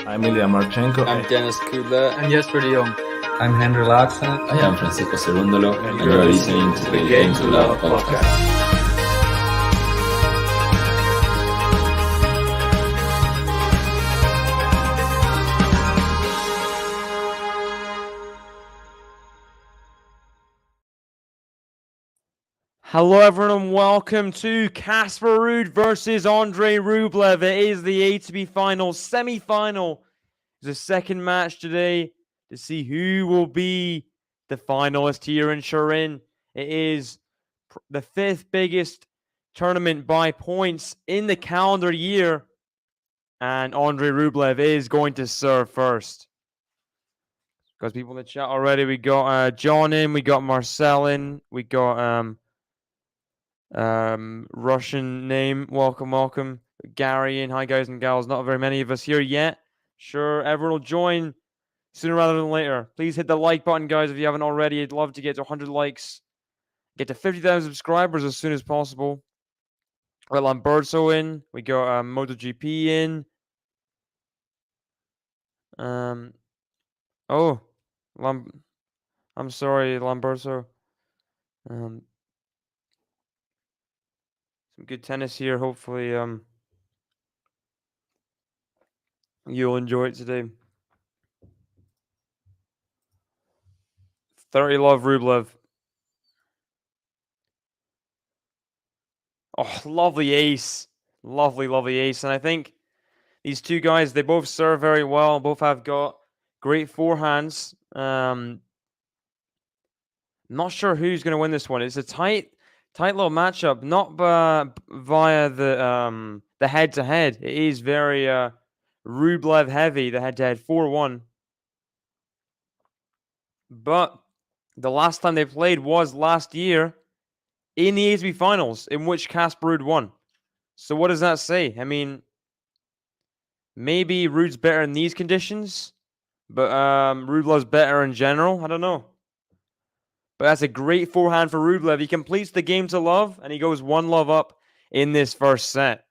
I'm Ilya Marchenko. I'm Dennis Kudla. I'm Jesper de Jong. I'm Henry Laaksonen. I am Francisco Cerundolo, and you are listening to the Game to Love podcast. Hello everyone and welcome to Casper RUUD versus Andrey RUBLEV. It is the ATP Finals semi-final. It's the second match today to see who will be the finalist here in Turin. It is the fifth biggest tournament by points in the calendar year. And Andrey RUBLEV is going to serve first. Because people in the chat already, we got John in, we got Marcel in, we got Russian name, welcome. Gary in, hi guys and gals, not very many of us here yet. Sure, everyone will join sooner rather than later. Please hit the like button, guys, if you haven't already. I'd love to get to 100 likes, get to 50,000 subscribers as soon as possible. We got Lamberto in, we got MotoGP in. I'm sorry, Lamberto. Some good tennis here. Hopefully, you'll enjoy it today. 30 love Rublev. Oh, lovely ace. Lovely ace. And I think these two guys, they both serve very well. Both have got great forehands. Not sure who's going to win this one. It's a tight little matchup. Not via the head-to-head. It is very Rublev heavy, the head-to-head 4-1. But the last time they played was last year in the ATP Finals, in which Casper RUUD won. So what does that say? I mean, maybe RUUD's better in these conditions, but Rublev's better in general. I don't know. But that's a great forehand for Rublev. He completes the game to love, and he goes 1 love up in this first set.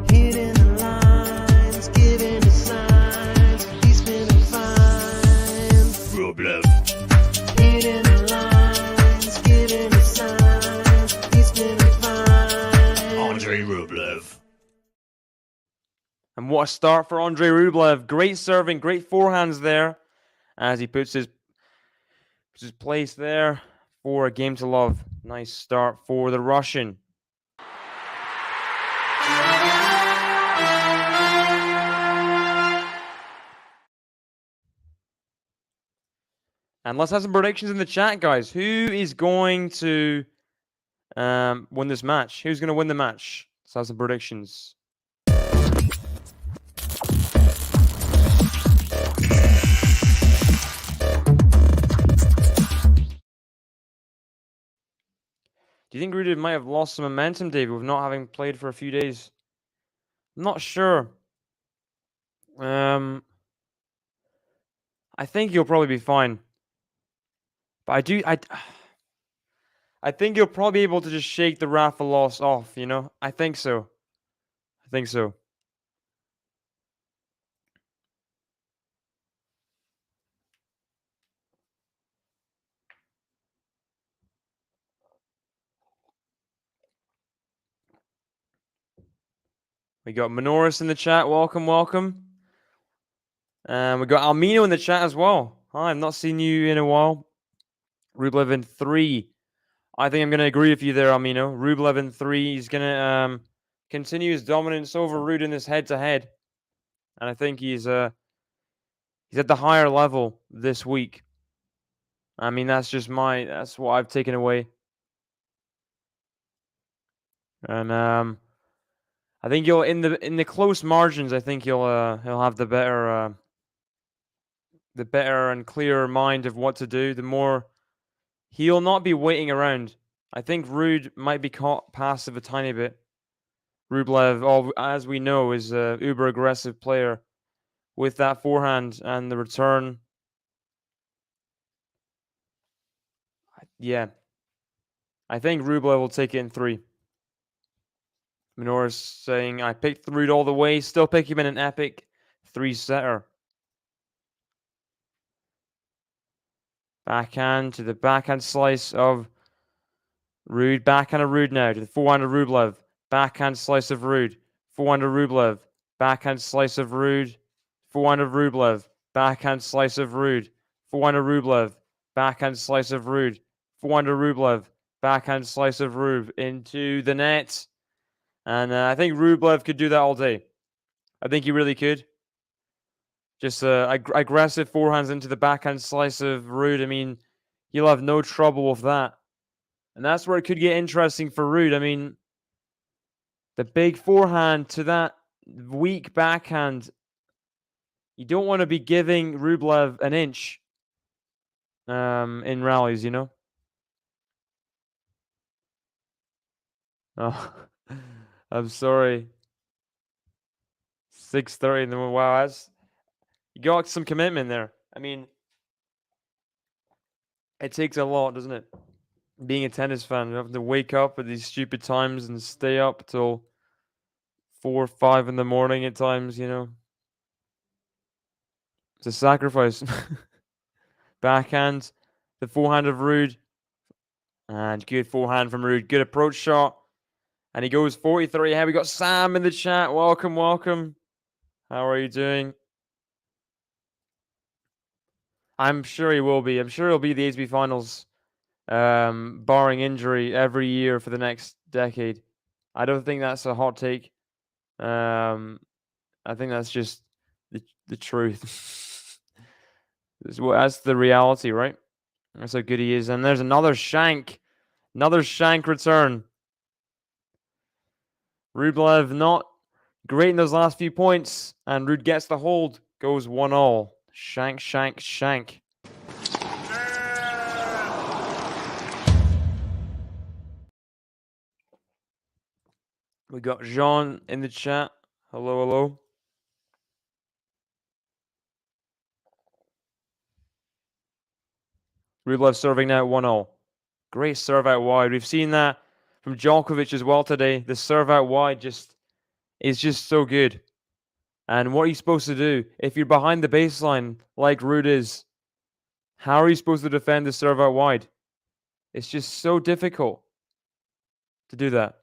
Hitting the lines, giving the signs, he's feeling fine. Rublev. Hitting the lines, giving the signs, he's feeling fine. Andrey RUBLEV. And what a start for Andrey RUBLEV. Great serving, great forehands there as he puts his place there for a game to love. Nice start for the Russian. And let's have some predictions in the chat, guys. Who is going to win this match? Who's going to win the match? Let's have some predictions. Do you think RUUD might have lost some momentum, David, with not having played for a few days? I'm not sure. I think he'll probably be fine. But I think he'll probably be able to just shake the Rafa loss off, you know? I think so. We got Minoris in the chat. Welcome. And we got Almino in the chat as well. Hi, I've not seen you in a while. Rublev in 3. I think I'm going to agree with you there, Almino. Rublev in 3. He's going to continue his dominance over RUUD in this head-to-head. And I think he's at the higher level this week. I mean, that's what I've taken away. And I think he'll in the close margins. I think he'll have the better and clearer mind of what to do. The more he'll not be waiting around. I think RUUD might be caught passive a tiny bit. Rublev, as we know, is a uber aggressive player with that forehand and the return. Yeah, I think Rublev will take it in 3. Minora's saying, I picked RUUD all the way. Still pick him in an epic 3-setter. Backhand to the backhand slice of RUUD. Backhand of RUUD now to the forehand of Rublev. Backhand slice of RUUD. Forehand of Rublev. Backhand slice of RUUD. Forehand of Rublev. Backhand slice of RUUD. Forehand of Rublev. Backhand slice of RUUD. Forehand of Rublev. Backhand slice of RUUD into the net. And I think Rublev could do that all day. I think he really could. Just aggressive forehands into the backhand slice of RUUD. I mean, he'll have no trouble with that. And that's where it could get interesting for RUUD. I mean, the big forehand to that weak backhand. You don't want to be giving Rublev an inch in rallies, you know? Oh, I'm sorry. 6:30 in the morning. Wow, you got some commitment there. I mean, it takes a lot, doesn't it? Being a tennis fan, you have to wake up at these stupid times and stay up till 4 or 5 in the morning at times, you know? It's a sacrifice. Backhand, the forehand of RUUD. And good forehand from RUUD. Good approach shot. And he goes 43. Hey, we got Sam in the chat. Welcome, welcome. How are you doing? I'm sure he will be. I'm sure he'll be the ATP Finals, barring injury, every year for the next decade. I don't think that's a hot take. I think that's just the truth. That's the reality, right? That's how good he is. And there's another shank. Another shank return. Rublev not great in those last few points. And RUUD gets the hold. Goes 1-all. Shank, shank, shank. We got Jean in the chat. Hello, hello. Rublev serving now 1-all. Great serve out wide. We've seen that from Djokovic as well today. The serve out wide is just so good. And what are you supposed to do if you're behind the baseline like RUUD is? How are you supposed to defend the serve out wide? It's just so difficult to do that.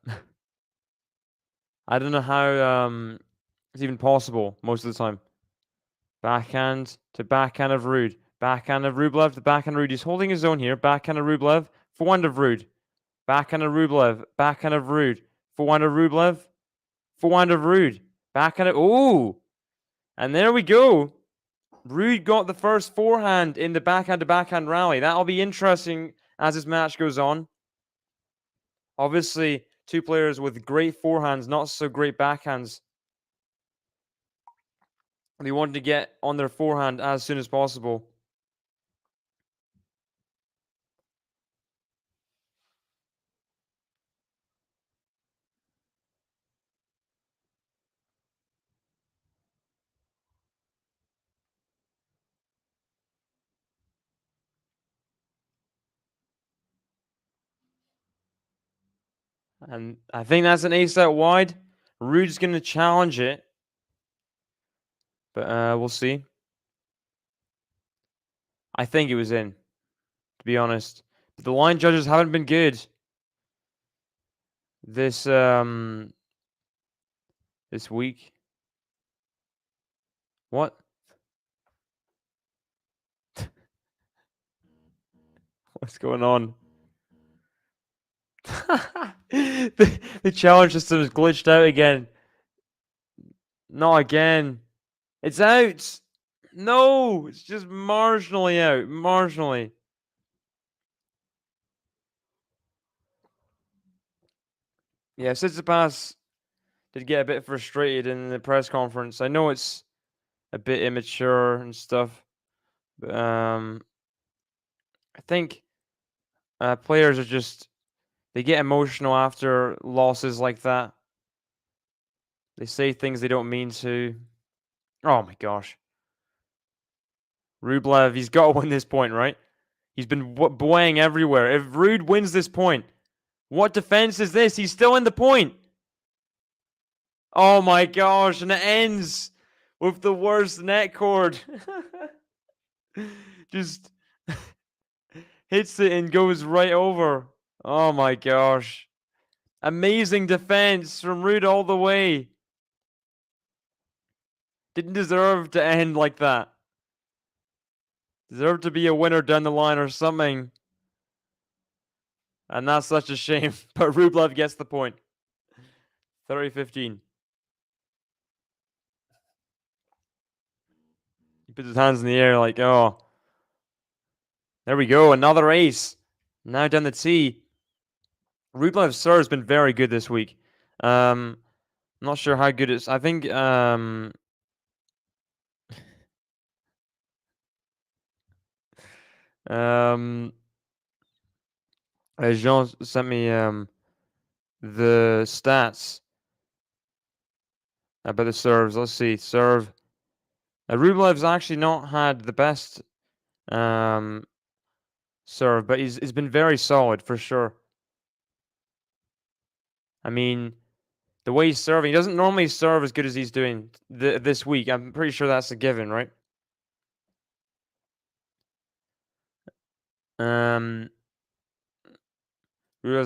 I don't know how it's even possible most of the time. Backhand to backhand of RUUD. Backhand of Rublev to backhand of RUUD. He's holding his own here. Backhand of Rublev. Forehand of RUUD. Backhand of Rublev. Backhand of RUUD. Forehand of Rublev. Forehand of RUUD. Backhand of... Ooh! And there we go. RUUD got the first forehand in the backhand-to-backhand rally. That'll be interesting as this match goes on. Obviously, two players with great forehands, not so great backhands. They wanted to get on their forehand as soon as possible. And I think that's an ace out wide. RUUD's going to challenge it. But we'll see. I think it was in, to be honest. But the line judges haven't been good this week. What? What's going on? the challenge system is glitched out again. Not again. It's out. No, it's just marginally out. Marginally. Yeah, Tsitsipas did get a bit frustrated in the press conference. I know it's a bit immature and stuff, but I think players are just, they get emotional after losses like that. They say things they don't mean to. Oh my gosh. Rublev, he's got to win this point, right? He's been buoying everywhere. If RUUD wins this point, what defense is this? He's still in the point. Oh my gosh, and it ends with the worst net cord. Just hits it and goes right over. Oh my gosh. Amazing defense from RUUD all the way. Didn't deserve to end like that. Deserved to be a winner down the line or something. And that's such a shame. But Rublev gets the point. 30-15. He puts his hands in the air like, oh. There we go. Another ace. Now down the tee. Rublev's serve has been very good this week. I'm not sure how good it's. I think Jean sent me the stats about the serves. Let's see. Serve. Rublev's actually not had the best serve, but he's been very solid for sure. I mean, the way he's serving, he doesn't normally serve as good as he's doing this week. I'm pretty sure that's a given, right? Rublev's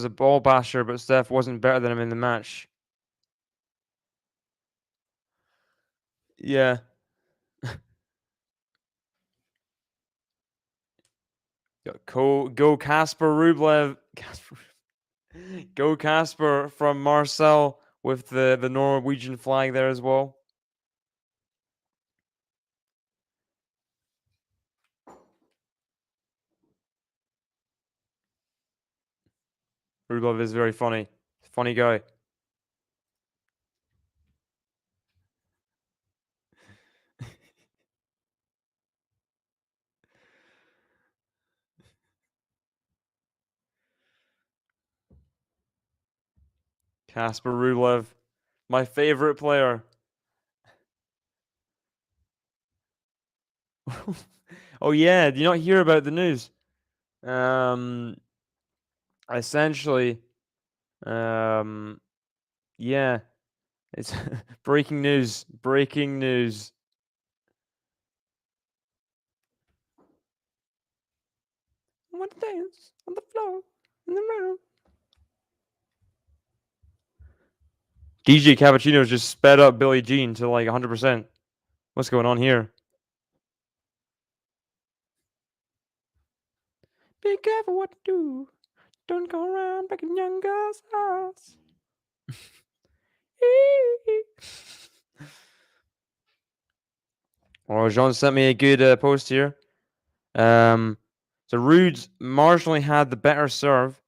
a ball basher, but Steph wasn't better than him in the match. Yeah. Go Casper Rublev. Go Casper from Marcel with the Norwegian flag there as well. Rublev is very funny. Funny guy. Casper Rublev, my favorite player. Oh yeah, did you not hear about the news? Essentially, yeah, it's breaking news. Breaking news. I want to dance on the floor in the room. DJ Cappuccino's just sped up Billie Jean to like 100%. What's going on here? Be careful what you do. Don't go around breaking young girls' hearts. Well, Jean sent me a good post here. So RUUD's marginally had the better serve,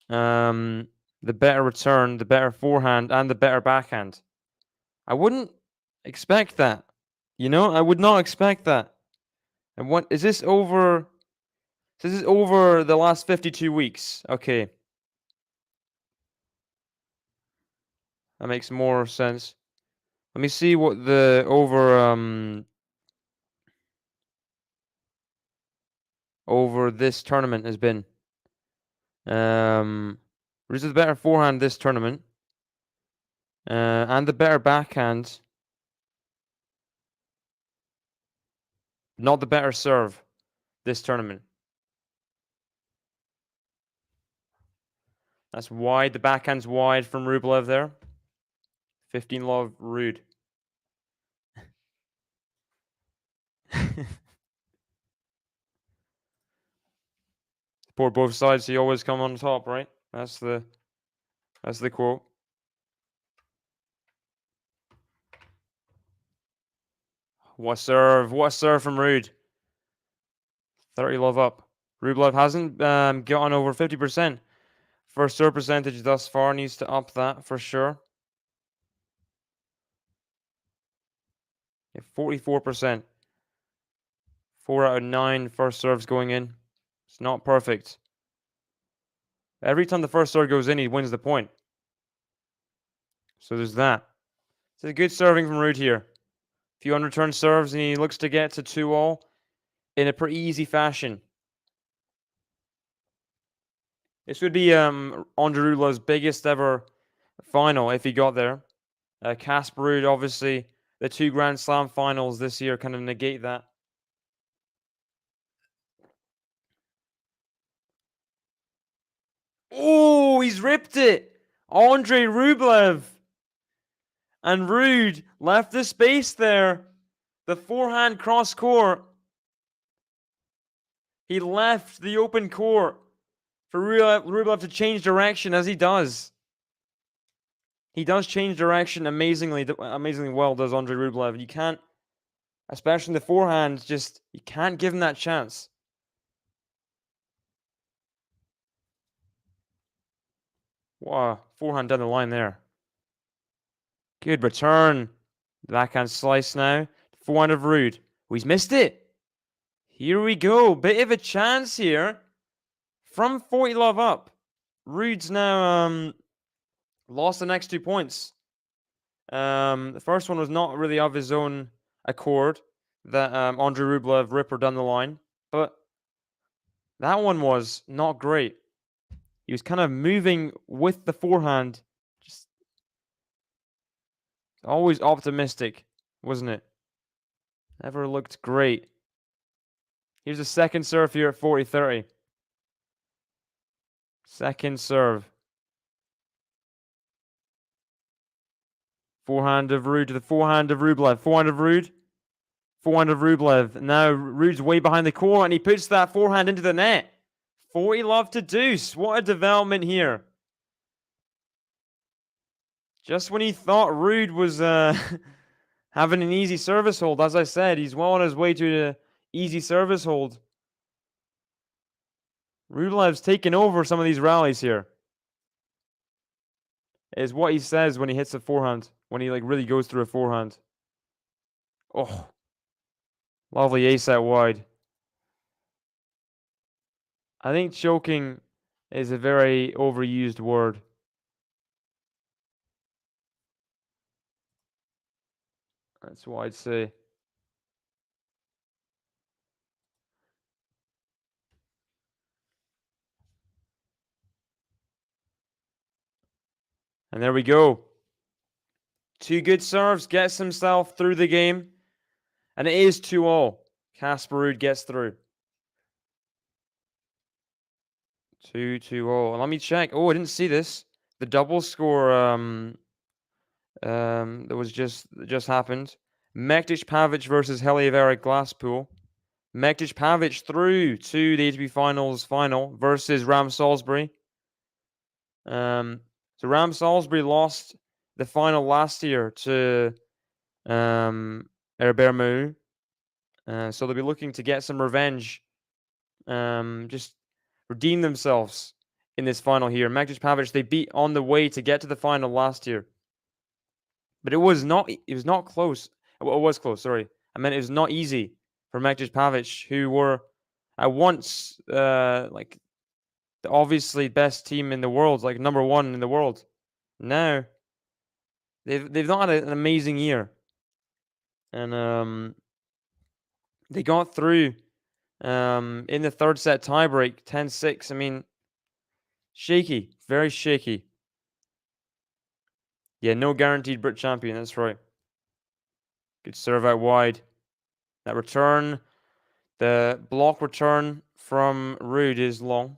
the better return, the better forehand, and the better backhand. I wouldn't expect that. You know, I would not expect that. And what is this over? This is over the last 52 weeks. Okay. That makes more sense. Let me see what the over this tournament has been. Who's the better forehand this tournament? And the better backhand. Not the better serve this tournament. That's wide. The backhand's wide from Rublev there. 15 love RUUD. Support both sides, so you always come on top, right? That's the quote. What serve from RUUD. 30 love up. Rublev hasn't gotten over 50%. First serve percentage thus far, needs to up that for sure. Yeah, 44%. 4 out of 9 first serves going in. It's not perfect. Every time the first serve goes in, he wins the point. So there's that. It's a good serving from RUUD here. A few unreturned serves, and he looks to get to 2-all in a pretty easy fashion. This would be Andrey Rublev's biggest ever final if he got there. Casper RUUD, obviously, the 2 Grand Slam finals this year kind of negate that. Oh, he's ripped it! Andrey RUBLEV! And RUUD left the space there. The forehand cross court. He left the open court for RUBLEV to change direction, as he does. He does change direction amazingly well, does Andrey RUBLEV. You can't, especially in the forehand, just, you can't give him that chance. Wow, forehand down the line there. Good return. Backhand slice now. Forehand of RUUD. Oh, he's missed it. Here we go. Bit of a chance here. From 40 love up. RUUD's now lost the next 2 points. The first one was not really of his own accord. That Andrey RUBLEV ripper down the line. But that one was not great. He was kind of moving with the forehand. Just always optimistic, wasn't it? Never looked great. Here's a second serve here at 40-30. Second serve. Forehand of RUUD to the forehand of RUBLEV. Forehand of RUUD. Forehand of RUBLEV. Now RUUD's way behind the court and he puts that forehand into the net. 40 love to deuce. What a development here. Just when he thought RUUD was having an easy service hold, as I said, he's well on his way to the easy service hold. RUBLEV's taken over some of these rallies here. Is what he says when he hits a forehand. When he really goes through a forehand. Oh. Lovely ace out wide. I think choking is a very overused word. That's what I'd say. And there we go. 2 good serves, gets himself through the game. And it is 2-all. Casper RUUD gets through. 2-2-all. And let me check. Oh, I didn't see this. The double score that was just happened. Mektic Pavic versus Helieveric Glasspool. Mektic Pavic through to the ATP Finals final versus Ram Salisbury. So Ram Salisbury lost the final last year to Herbert Mahut. So they'll be looking to get some revenge. Just redeem themselves in this final here. Mektic Pavic, they beat on the way to get to the final last year. But it was not close. Well, it was close, sorry. I meant it was not easy for Mektic Pavic, who were at once the obviously best team in the world, number 1 in the world. Now they've not had an amazing year. And they got through in the third set tiebreak, 10-6. I mean, shaky, very shaky. Yeah, no guaranteed Brit champion, that's right. Good serve out wide. That return, the block return from RUUD is long.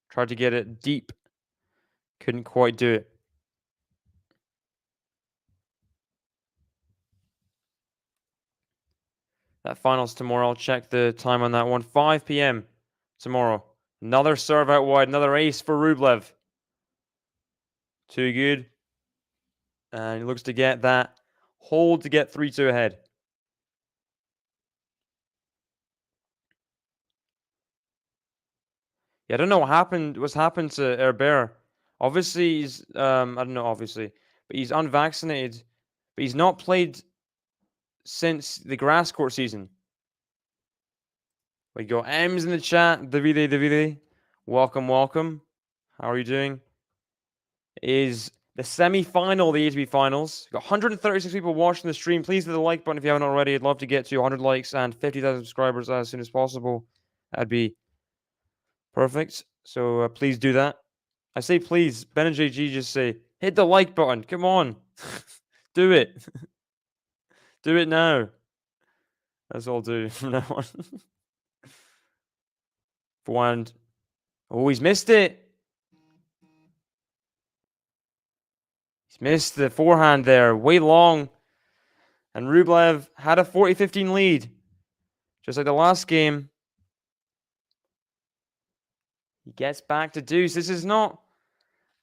Tried to get it deep. Couldn't quite do it. That finals tomorrow. I'll check the time on that one. 5 p.m. tomorrow. Another serve out wide. Another ace for RUBLEV. Too good. And he looks to get that hold to get 3-2 ahead. Yeah, I don't know what's happened to Herbert. Obviously, he's I don't know, obviously, but he's unvaccinated. But he's not played since the grass court season. We go M's in the chat. Davide. Welcome. How are you doing? Is the semi-final, the ATP Finals. We've got 136 people watching the stream. Please hit the like button if you haven't already. I'd love to get to 100 likes and 50,000 subscribers as soon as possible. That'd be perfect. So please do that. I say please. Ben and JG just say Hit the like button. Come on. Do it. Do it now. That's all I'll do from now on. Forehand. Oh, he's missed it. He's missed the forehand there. Way long. And Rublev had a 40-15 lead. Just like the last game. He gets back to deuce. This is not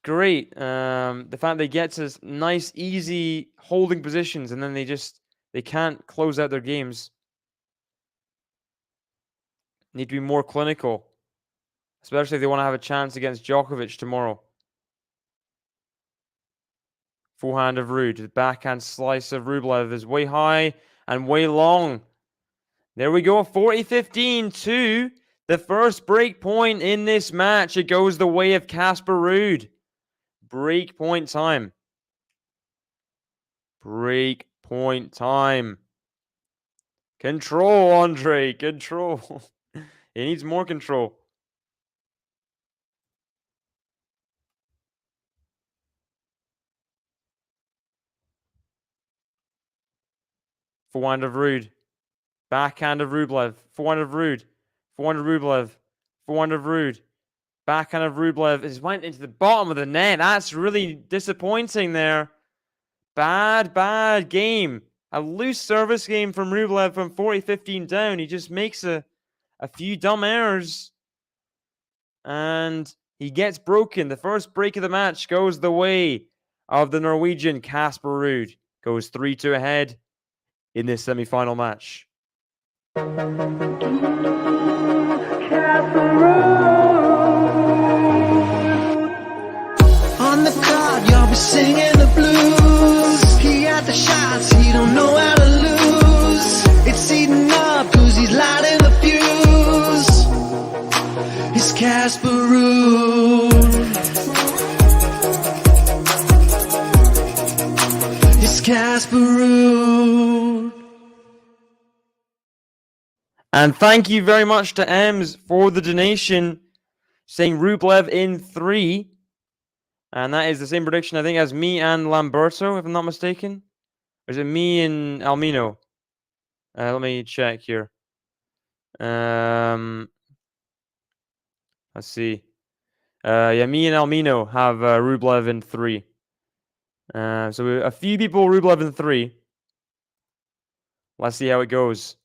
great. The fact they get to nice, easy holding positions and then they can't close out their games. Need to be more clinical. Especially if they want to have a chance against Djokovic tomorrow. Forehand of RUUD. The backhand slice of Rublev is way high and way long. There we go. 40-15 to the first break point in this match. It goes the way of Casper RUUD. Break point time. Break point time. Control, Andrey. Control. He needs more control. Forehand of RUUD. Backhand of Rublev. Forehand of RUUD. Forehand of Rublev. Forehand of RUUD. Backhand of Rublev. It went into the bottom of the net. That's really disappointing there. Bad game. A loose service game from Rublev from 40-15 down. He just makes a few dumb errors. And he gets broken. The first break of the match goes the way of the Norwegian Casper RUUD. Goes 3-2 ahead in this semi-final match. On the card, you'll be singing the blues. He had the shots, he don't know how to lose. It's eating up, cause he's lighting the fuse. It's Casper RUUD. It's Casper RUUD. And thank you very much to Ems for the donation, saying Rublev in 3. And that is the same prediction, I think, as me and Lamberto, if I'm not mistaken. Or is it me and Almino? Let me check here. Let's see. Yeah, me and Almino have Rublev in 3. So a few people Rublev in 3. Let's see how it goes.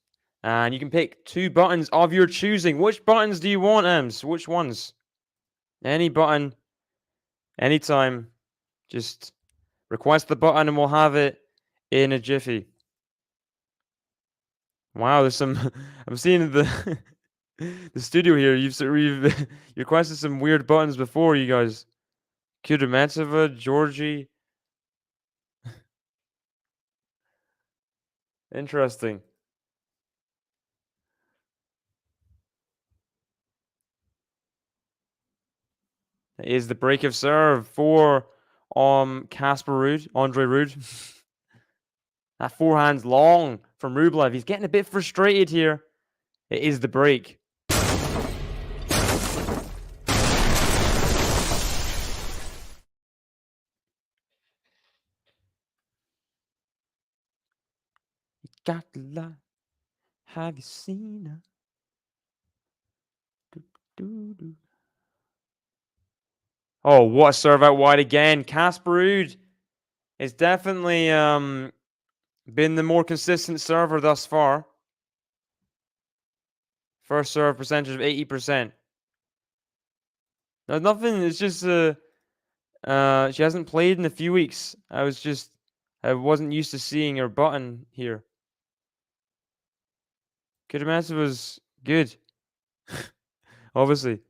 And you can pick 2 buttons of your choosing. Which buttons do you want, Ems? Which ones? Any button, anytime. Just request the button and we'll have it in a jiffy. Wow, there's some... I'm seeing the the studio here. You've you requested some weird buttons before, you guys. Kudermetova, Georgie. Interesting. Is the break of serve for Casper RUUD, Andrey RUUD. That forehand's long from Rublev. He's getting a bit frustrated here. It is the break. You got the light. Have you seen her? Do. Oh, what a serve out wide again. Casper RUUD has definitely been the more consistent server thus far. First serve percentage of 80%. No, nothing. It's just she hasn't played in a few weeks. I wasn't used to seeing her button here. Kudermetova was good. Obviously.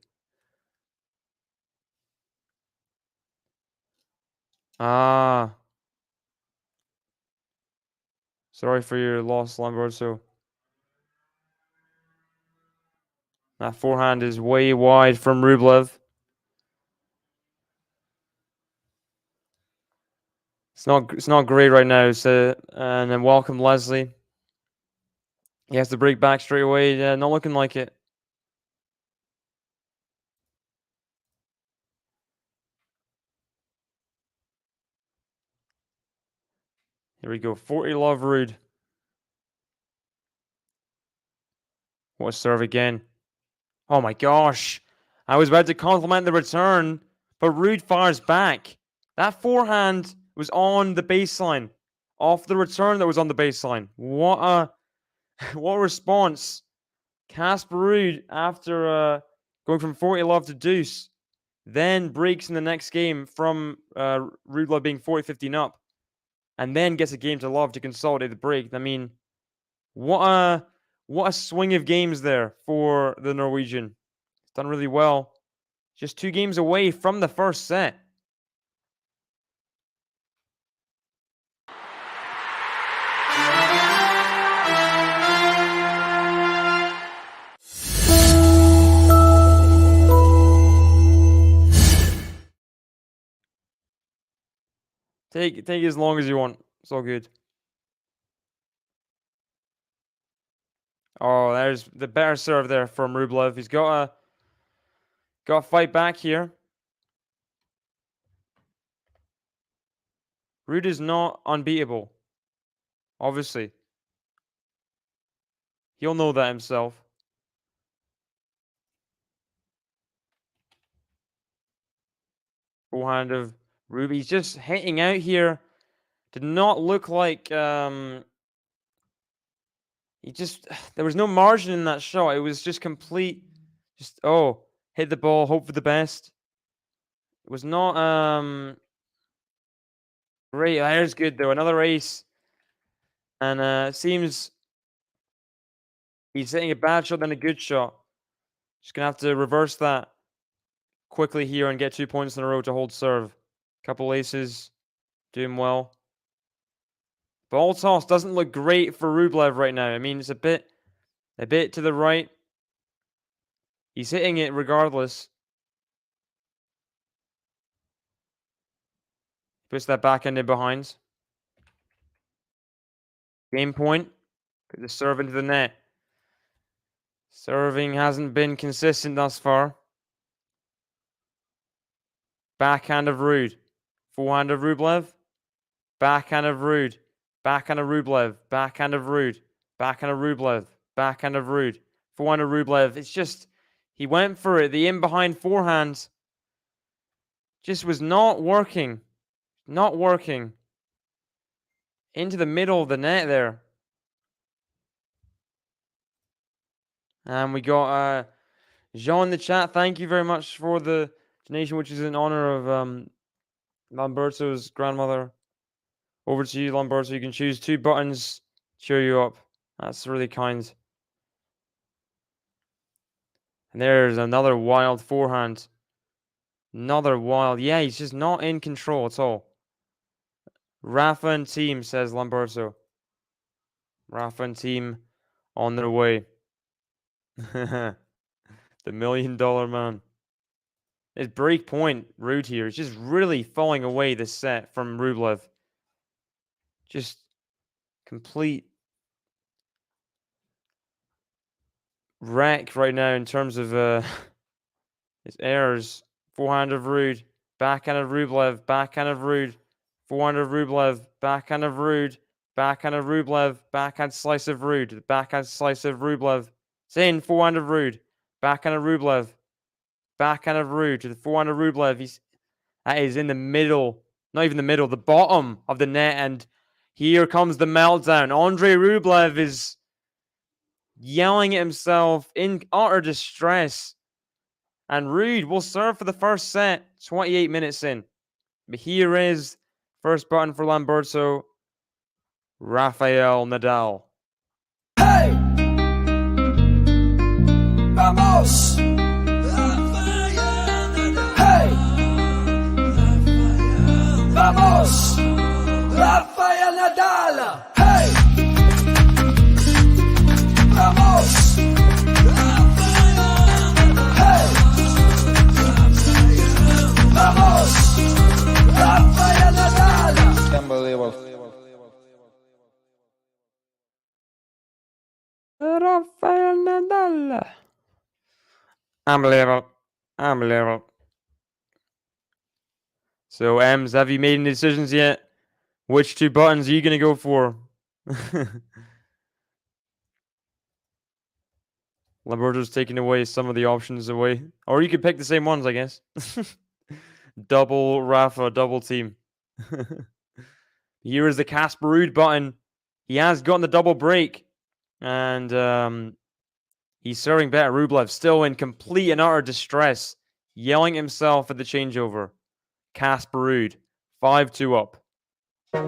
Ah. Sorry for your loss, Lamberto. That forehand is way wide from Rublev. It's not great right now. So, and then welcome Leslie. He has to break back straight away. Yeah, not looking like it. Here we go. 40 love RUUD. What a serve again. Oh my gosh. I was about to compliment the return, but RUUD fires back. That forehand was on the baseline. Off the return that was on the baseline. What a response. Casper RUUD, after going from 40 love to deuce, then breaks in the next game from RUBLEV being 40-15 up, and then gets a game to love to consolidate the break. I mean, what a swing of games there for the Norwegian. He's done really well. Just 2 games away from the first set. Take as long as you want. It's all good. Oh, there's the better serve there from RUBLEV. He's got to fight back here. RUUD is not unbeatable. Obviously. He'll know that himself. Forehand of RUUD. He's just hitting out here. Did not look like there was no margin in that shot. It was just complete. Just hit the ball, hope for the best. It was not great. There's good though. Another ace. And seems he's hitting a bad shot than a good shot. Just gonna have to reverse that quickly here and get 2 points in a row to hold serve. Couple aces, doing well. Ball toss doesn't look great for RUBLEV right now. I mean, it's a bit to the right. He's hitting it regardless. Puts that backhand in behind. Game point. Put the serve into the net. Serving hasn't been consistent thus far. Backhand of RUUD. Forehand of RUBLEV. Backhand of RUUD. Backhand of RUBLEV. Backhand of RUUD. Backhand of RUBLEV. Backhand of RUUD. Forehand of RUBLEV. It's just, he went for it. The in behind forehand just was not working. Not working. Into the middle of the net there. And we got Jean in the chat. Thank you very much for the donation, which is in honor of Lamberto's grandmother. Over to you, Lamberto. You can choose 2 buttons, cheer you up. That's really kind. And there's another wild forehand. Another wild. Yeah, he's just not in control at all. Rafa and team, says Lamberto. Rafa and team on their way. The $1 million man. His break point, RUUD here, is just really falling away this set from RUBLEV. Just complete wreck right now in terms of his errors. Forehand of RUUD, backhand of RUBLEV, backhand of RUUD, forehand of RUBLEV, backhand of RUUD, backhand of RUBLEV, backhand slice of RUUD, backhand slice of RUBLEV. It's in, forehand of RUUD, backhand of RUBLEV, backhand of RUUD to the forehand of RUBLEV. That is in the middle, not even the middle, the bottom of the net, and here comes the meltdown. Andrey RUBLEV is yelling at himself in utter distress. And RUUD will serve for the first set, 28 minutes in. But here is first button for Lamberto, Rafael Nadal. Hey! Vamos! Hey! Vamos! Rafael Nadal! Hey! Vamos! Hey! Vamos! Rafael Nadal! Unbelievable. Rafael Nadal. Unbelievable. Unbelievable. So, Ems, have you made any decisions yet? Which two buttons are you going to go for? Lamberto's taking away some of the options away. Or you could pick the same ones, I guess. Double Rafa, double team. Here is the Casper RUUD button. He has gotten the double break. And he's serving better. Rublev still in complete and utter distress. Yelling himself at the changeover. Casper RUUD, 5-2 up. On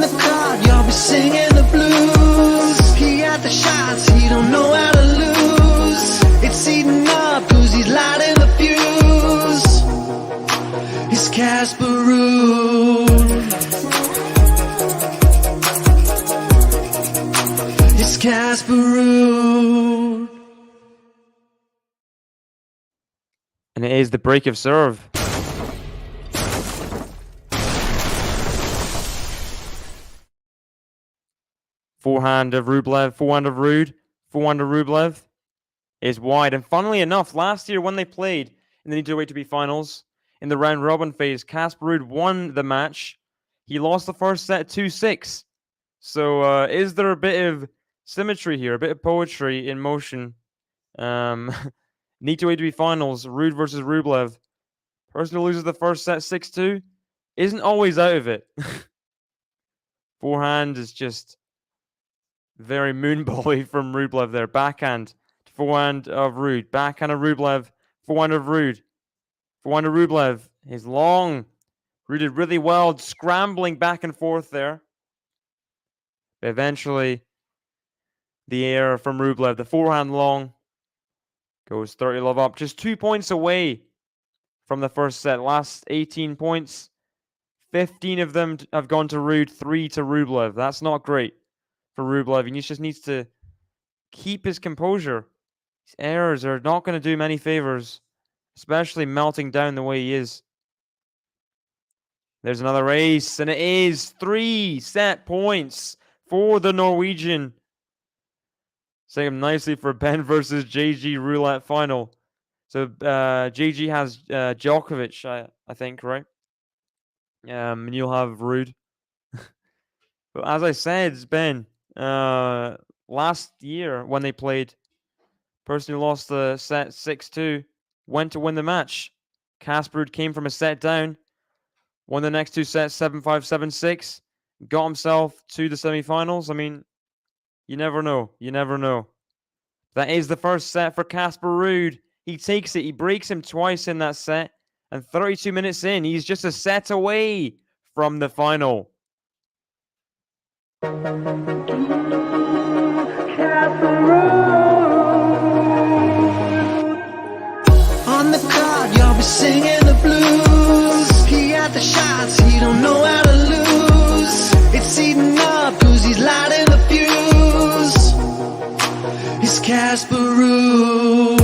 the card, you'll be singing the blues. He had the shots, he don't know how to lose. It's eating up, cause he's lighting the fuse. It's Casper RUUD. It's Casper RUUD. And it is the break of serve. Forehand of Rublev, forehand of RUUD, forehand of Rublev is wide. And funnily enough, last year when they played in the Nitto ATP Finals in the round robin phase, Casper RUUD won the match. He lost the first set 2-6. So is there a bit of symmetry here, a bit of poetry in motion? Nitto ATP Finals, RUUD versus Rublev. Person who loses the first set 6-2 isn't always out of it. Forehand is just very moonbally from Rublev there. Backhand to forehand of RUUD. Backhand of Rublev. Forehand of RUUD. Forehand of Rublev is long. RUUD did really well, scrambling back and forth there. But eventually, the error from Rublev. The forehand long goes 30-love up. Just 2 points away from the first set. Last 18 points. 15 of them have gone to RUUD, 3 to Rublev. That's not great for Rublev. He just needs to keep his composure. His errors are not going to do him any favors, especially melting down the way he is. There's another ace, and it is 3 set points for the Norwegian. Setting him nicely for Ben versus JG roulette final. So JG has Djokovic, I think, right? And you'll have RUUD. But as I said, Ben, last year when they played, person who lost the set 6-2 went to win the match. Casper RUUD came from a set down, won the next 2 sets 7-5, 7-6, got himself to the semifinals. I mean, you never know. You never know. That is the first set for Casper RUUD. He takes it. He breaks him twice in that set. And 32 minutes in, he's just a set away from the final. On the card, you'll be singing the blues. He had the shots, he don't know how to lose. It's eating up, cause he's lighting the fuse. It's Casper RUUD.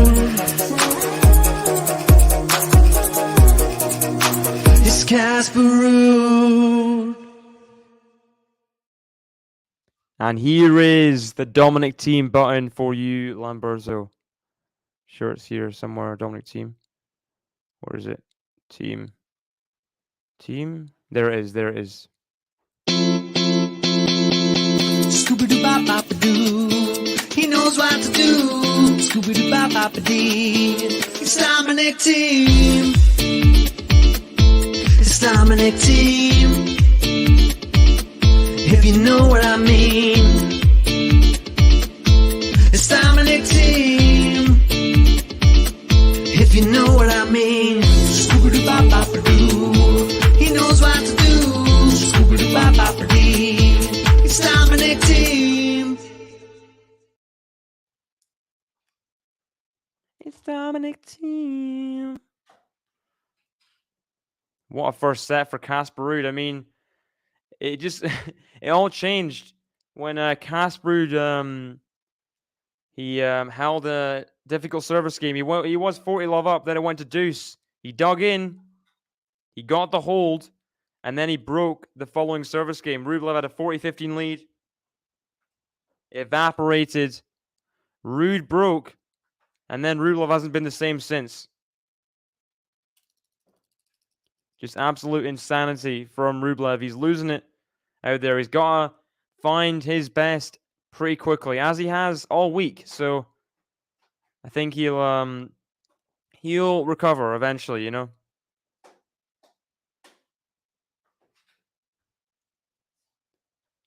It's Casper RUUD. And here is the Dominic team button for you, Lamberzo. Sure, it's here somewhere, Dominic team. Where is it? Team. Team? There it is, there it is. Scooby-Doo-Bop-Bop-A-Doo. He knows what to do. Scooby-Doo-Bop-Bop-A-Dee. It's Dominic team. It's Dominic team. If you know what I mean. It's Dominic team. If you know what I mean. Scooby-Doo-Bop-Bop-A-Doo. He knows what to do. Scooby-Doo-Bop-Bop-A-Dee. It's Dominic team. It's Dominic team. What a first set for Casper RUUD. I mean, it just it all changed when Casper RUUD he held a difficult service game. He was 40-love up, then it went to deuce. He dug in, he got the hold, and then he broke the following service game. Rublev had a 40-15 lead. Evaporated. RUUD broke. And then Rublev hasn't been the same since. Just absolute insanity from Rublev. He's losing it out there. He's got to find his best pretty quickly, as he has all week. So I think he'll recover eventually, you know.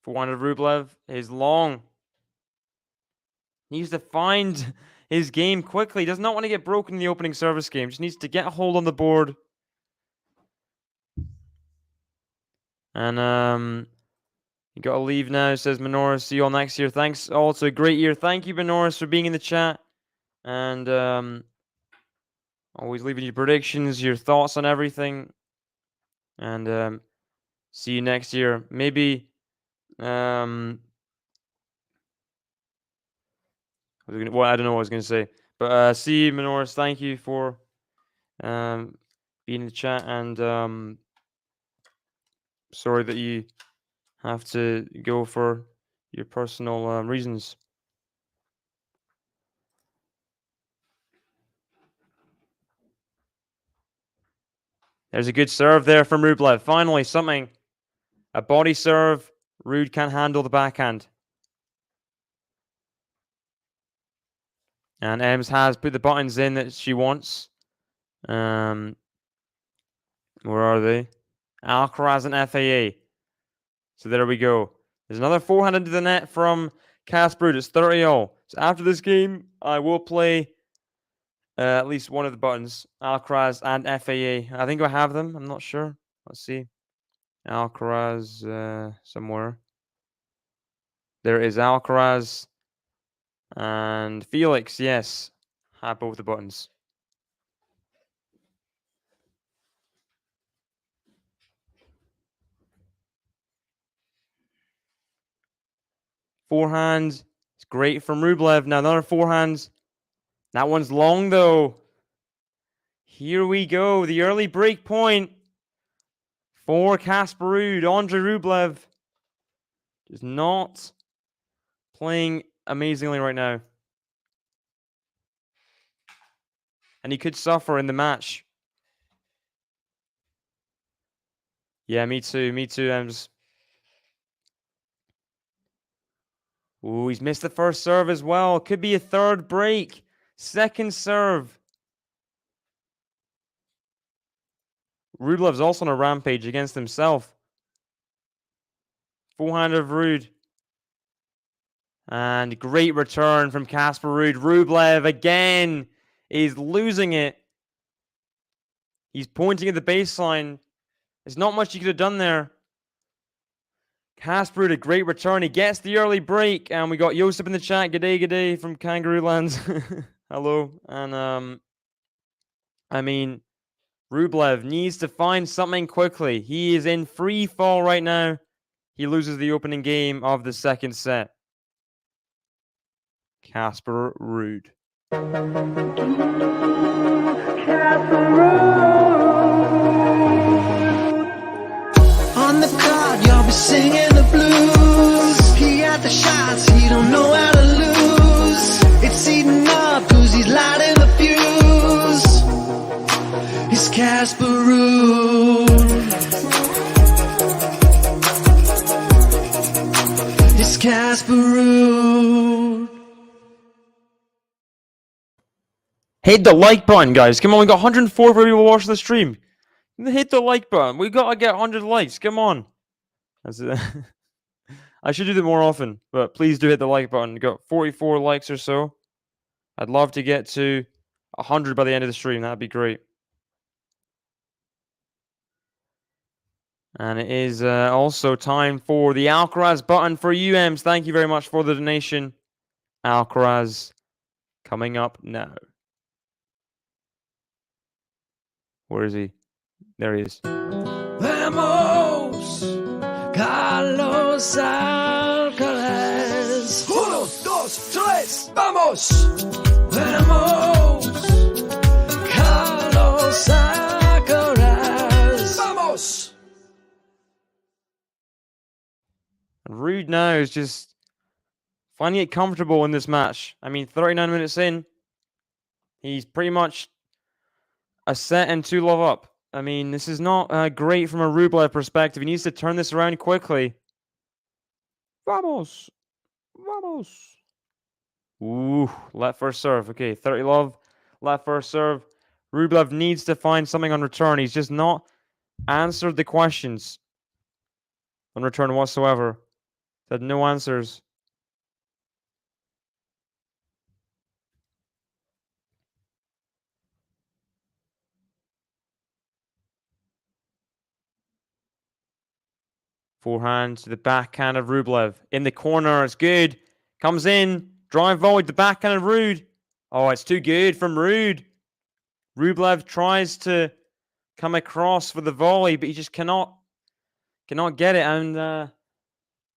For one of Rublev is long. He needs to find his game quickly. He does not want to get broken in the opening service game. Just needs to get a hold on the board. And you got to leave now, says Minoris. See you all next year. Thanks. Also, great year. Thank you, Minoris, for being in the chat. And always leaving your predictions, your thoughts on everything. And see you next year. Maybe I don't know what I was going to say. But see you, Minoris. Thank you for being in the chat. And sorry that you have to go for your personal reasons. There's a good serve there from Rublev. Finally, something. A body serve. RUUD can't handle the backhand. And Ems has put the buttons in that she wants. Where are they? Alcaraz and FAA. So there we go. There's another forehand into the net from Casper. It's 30-all. So after this game, I will play at least one of the buttons. Alcaraz and FAA. I think I have them. I'm not sure. Let's see. Alcaraz somewhere. There is Alcaraz and Felix. Yes. Have both the buttons. Forehand. It's great from Rublev. Now another forehand. That one's long though. Here we go. The early break point for Casper RUUD. Andrey Rublev is not playing amazingly right now. And he could suffer in the match. Yeah, me too. Me too, Ems. Ooh, he's missed the first serve as well. Could be a third break. Second serve. Rublev's also on a rampage against himself. Forehand of RUUD. And great return from Casper RUUD. Rublev again is losing it. He's pointing at the baseline. There's not much he could have done there. Casper RUUD, a great return. He gets the early break. And we got Josip in the chat. G'day from Kangaroo Lands. Hello. And I mean, Rublev needs to find something quickly. He is in free fall right now. He loses the opening game of the second set. Casper RUUD. On the card, you'll be singing the blues. He had the shots, he don't know how to lose. It's eating up, cause he's lighting the fuse. It's Casper RUUD. It's Casper RUUD. Hit the like button, guys. Come on, we got 104 people watching the stream. Hit the like button. We got to get 100 likes. Come on. I should do that more often, but please do hit the like button. We got 44 likes or so. I'd love to get to 100 by the end of the stream. That'd be great. And it is also time for the Alcaraz button for UMs. Thank you very much for the donation. Alcaraz coming up now. Where is he? There he is. Vamos, Carlos Alcaraz. Uno, dos, tres, vamos. Vamos, Carlos Alcaraz. Vamos. RUUD now is just finding it comfortable in this match. I mean, 39 minutes in, He's pretty much a set and 2-love up. I mean, this is not great from a Rublev perspective. He needs to turn this around quickly. Vamos! Vamos! Ooh, left first serve. Okay, 30-love, left first serve. Rublev needs to find something on return. He's just not answered the questions on return whatsoever. Had no answers. Forehand to the backhand of Rublev. In the corner, it's good. Comes in, drive volley, the backhand of RUUD. Oh, it's too good from RUUD. Rublev tries to come across for the volley, but he just cannot get it. And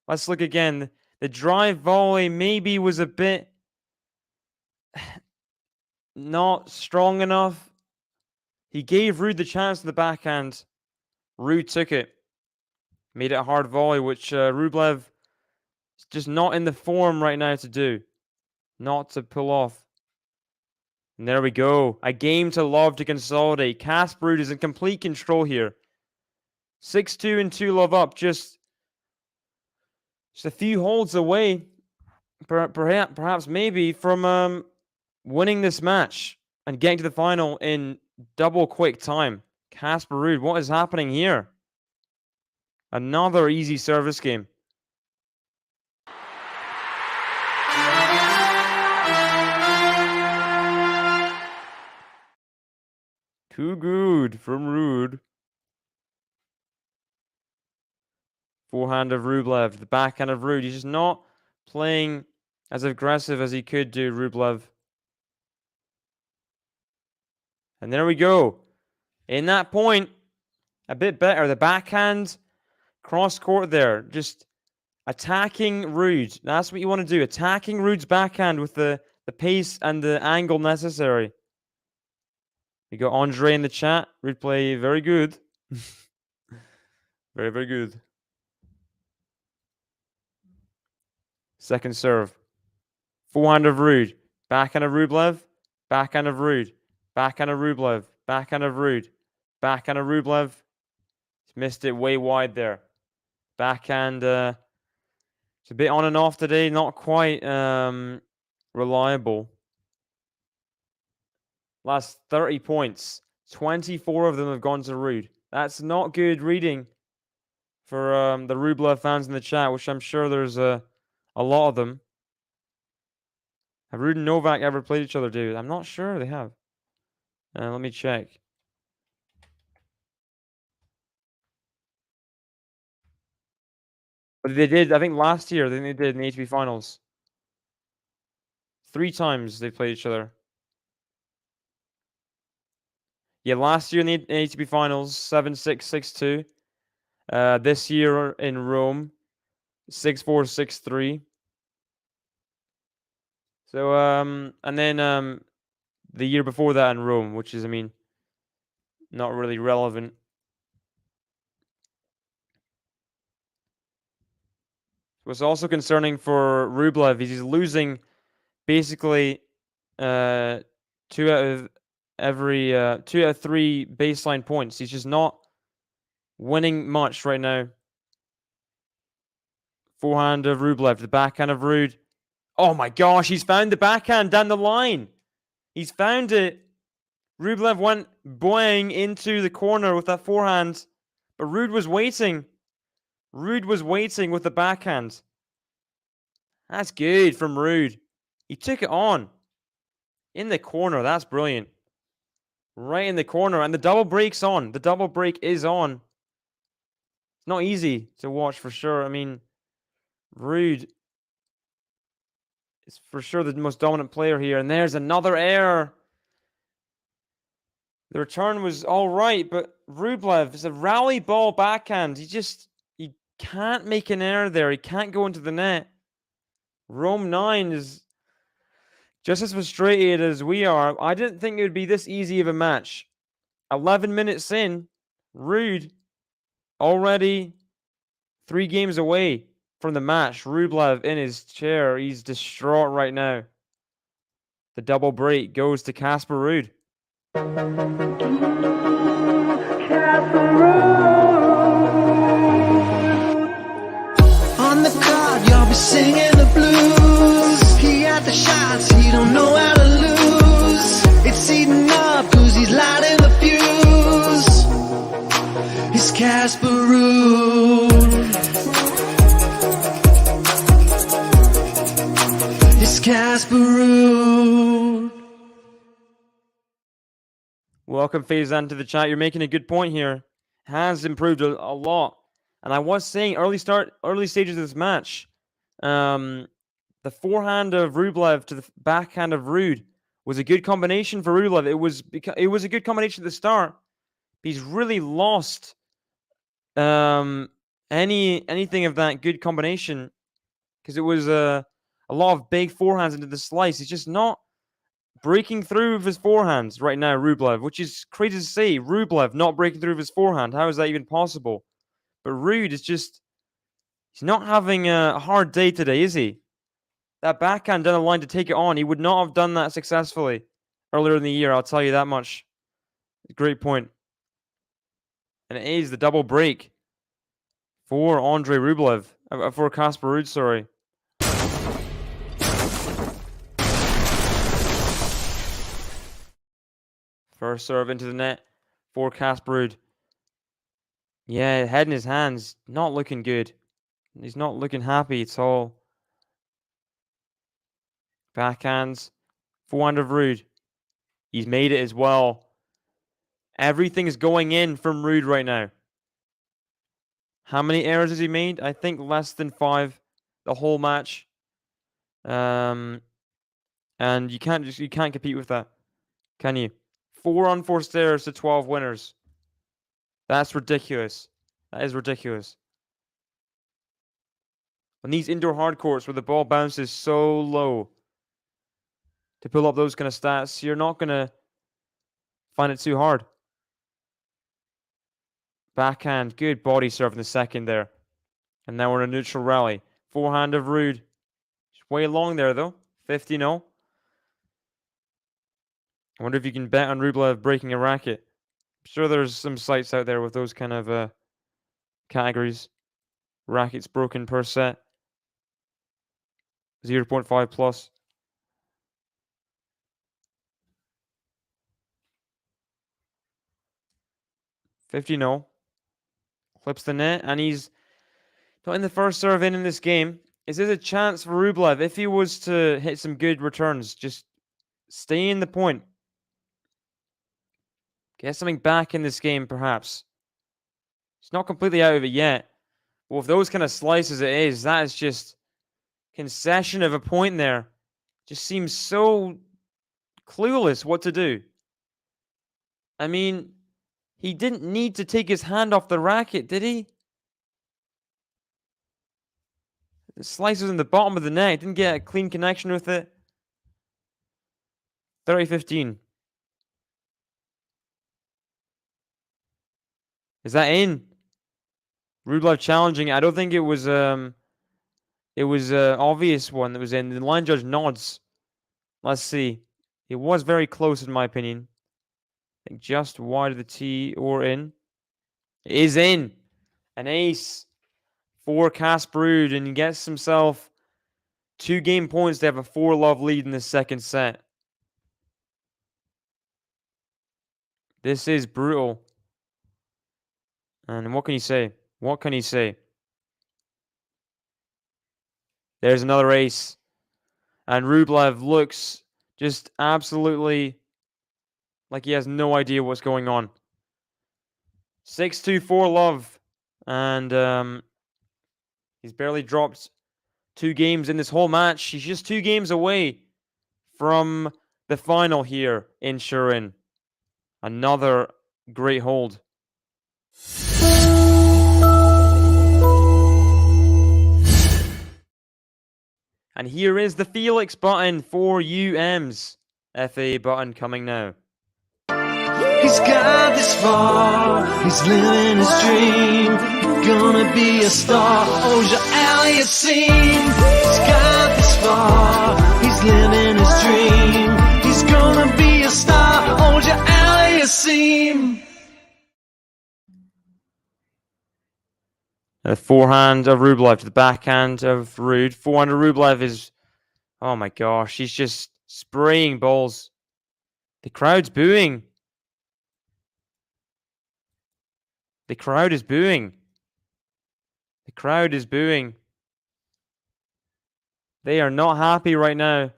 let's look again. The drive volley maybe was a bit not strong enough. He gave RUUD the chance to the backhand. RUUD took it. Made it a hard volley, which Rublev is just not in the form right now to do. Not to pull off. And there we go. A game to love to consolidate. Casper is in complete control here. 6-2 and 2-love up. Just a few holds away. Perhaps maybe from winning this match and getting to the final in double quick time. Casper RUUD, what is happening here? Another easy service game. Too good from RUUD. Forehand of Rublev. The backhand of RUUD. He's just not playing as aggressive as he could do, Rublev. And there we go. In that point, a bit better. The backhand, cross court there. Just attacking RUUD. That's what you want to do. Attacking RUUD's backhand with the pace and the angle necessary. We got Andrey in the chat. RUUD play very good. Very, very good. Second serve. Forehand of RUUD. Backhand of Rublev. Backhand of RUUD. Backhand of Rublev. Backhand of RUUD. Backhand of Rublev. He's missed it way wide there. Backhand. It's a bit on and off today. Not quite reliable. Last 30 points. 24 of them have gone to RUUD. That's not good reading for the Rublev fans in the chat, which I'm sure there's a lot of them. Have RUUD and Novak ever played each other, dude? I'm not sure they have. Let me check. But they did, I think last year, they did in the ATP Finals. 3 times they played each other. Yeah, last year in the ATP Finals, 7-6, 6-2. This year in Rome, 6-4, 6-3. So, and then the year before that in Rome, which is, I mean, not really relevant. What's also concerning for Rublev is he's losing basically 2 out of 3 baseline points. He's just not winning much right now. Forehand of Rublev, the backhand of RUUD. Oh my gosh, he's found the backhand down the line. He's found it. Rublev went boing into the corner with that forehand, but RUUD was waiting. RUUD was waiting with the backhand. That's good from RUUD. He took it on. In the corner, that's brilliant. Right in the corner, and the double break's on. The double break is on. It's not easy to watch for sure. I mean, RUUD is for sure the most dominant player here. And there's another error. The return was all right, but Rublev is a rally ball backhand. He can't make an error there. He can't go into the net. Rome 9 is just as frustrated as we are. I didn't think it would be this easy of a match. 11 minutes in, RUUD already 3 games away from the match. Rublev in his chair. He's distraught right now. The double break goes to Casper RUUD. On the card, you'll be singing the blues. He had the shots, he don't know how to lose. It's eating up, cause he's lighting the fuse. It's Casper RUUD. It's Casper RUUD. Welcome, Faizan, to the chat. You're making a good point here. Has improved a lot. And I was saying early stages of this match, the forehand of Rublev to the backhand of RUUD was a good combination for Rublev. It was a good combination at the start. He's really lost anything of that good combination because it was a lot of big forehands into the slice. He's just not breaking through with his forehands right now, Rublev, which is crazy to say. Rublev not breaking through with his forehand. How is that even possible? But RUUD is just, he's not having a hard day today, is he? That backhand down the line to take it on, he would not have done that successfully earlier in the year, I'll tell you that much. Great point. And it is the double break for Andrey RUBLEV, for Casper RUUD, sorry. First serve into the net for Casper RUUD. Yeah, head in his hands, not looking good. He's not looking happy at all. Backhands, forehand of RUUD. He's made it as well. Everything is going in from RUUD right now. How many errors has he made? I think less than 5 the whole match. And you can't compete with that, can you? 4 unforced errors to 12 winners. That's ridiculous. That is ridiculous. On these indoor hard courts where the ball bounces so low, to pull up those kind of stats, you're not going to find it too hard. Backhand, good body serve in the second there. And now we're in a neutral rally. Forehand of RUUD. Just way long there though. 50-0. I wonder if you can bet on Rublev breaking a racket. I'm sure there's some sites out there with those kind of categories. Rackets broken per set. 0.5 plus. $50-0. Clips the net, and he's not in the first serve in this game. Is this a chance for Rublev if he was to hit some good returns? Just stay in the point. Get something back in this game, perhaps. He's not completely out of it yet. But with those kind of slices that is just concession of a point there. Just seems so clueless what to do. I mean, he didn't need to take his hand off the racket, did he? The slice was in the bottom of the net. Didn't get a clean connection with it. 30-15. Is that in? Rublev challenging. I don't think it was an obvious one that was in. The line judge nods. Let's see. It was very close in my opinion. I think just wide of the tee or in. It is in. An ace for Casper RUUD, and he gets himself 2 game points to have a 4-love lead in the second set. This is brutal. And what can you say? What can he say? There's another ace. And Rublev looks just absolutely like he has no idea what's going on. 6-2 4-love. And he's barely dropped 2 games in this whole match. He's just 2 games away from the final here in Turin. Another great hold. And here is the Felix button for UM's FA button coming now. He's got this far, he's living his dream. Gonna be a star, Watchalong scene. He's got this far, he's living his dream. The forehand of Rublev to the backhand of RUUD. Forehand of Rublev is... Oh my gosh, he's just spraying balls. The crowd's booing. The crowd is booing. The crowd is booing. They are not happy right now.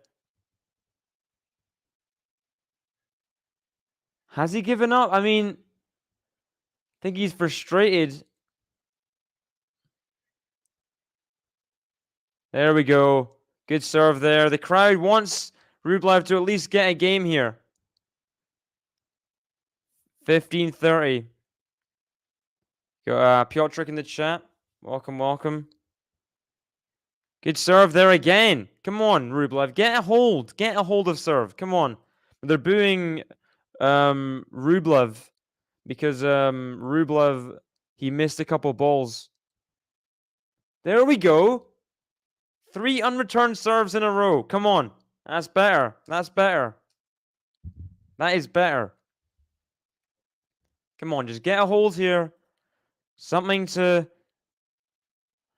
Has he given up? I mean, I think he's frustrated. There we go. Good serve there. The crowd wants Rublev to at least get a game here. 15:30. Got Piotr in the chat. Welcome, welcome. Good serve there again. Come on, Rublev. Get a hold. Get a hold of serve. Come on. They're booing Rublev because Rublev, he missed a couple balls. There we go. 3 unreturned serves in a row. Come on. That's better. That's better. That is better. Come on, just get a hold here. Something to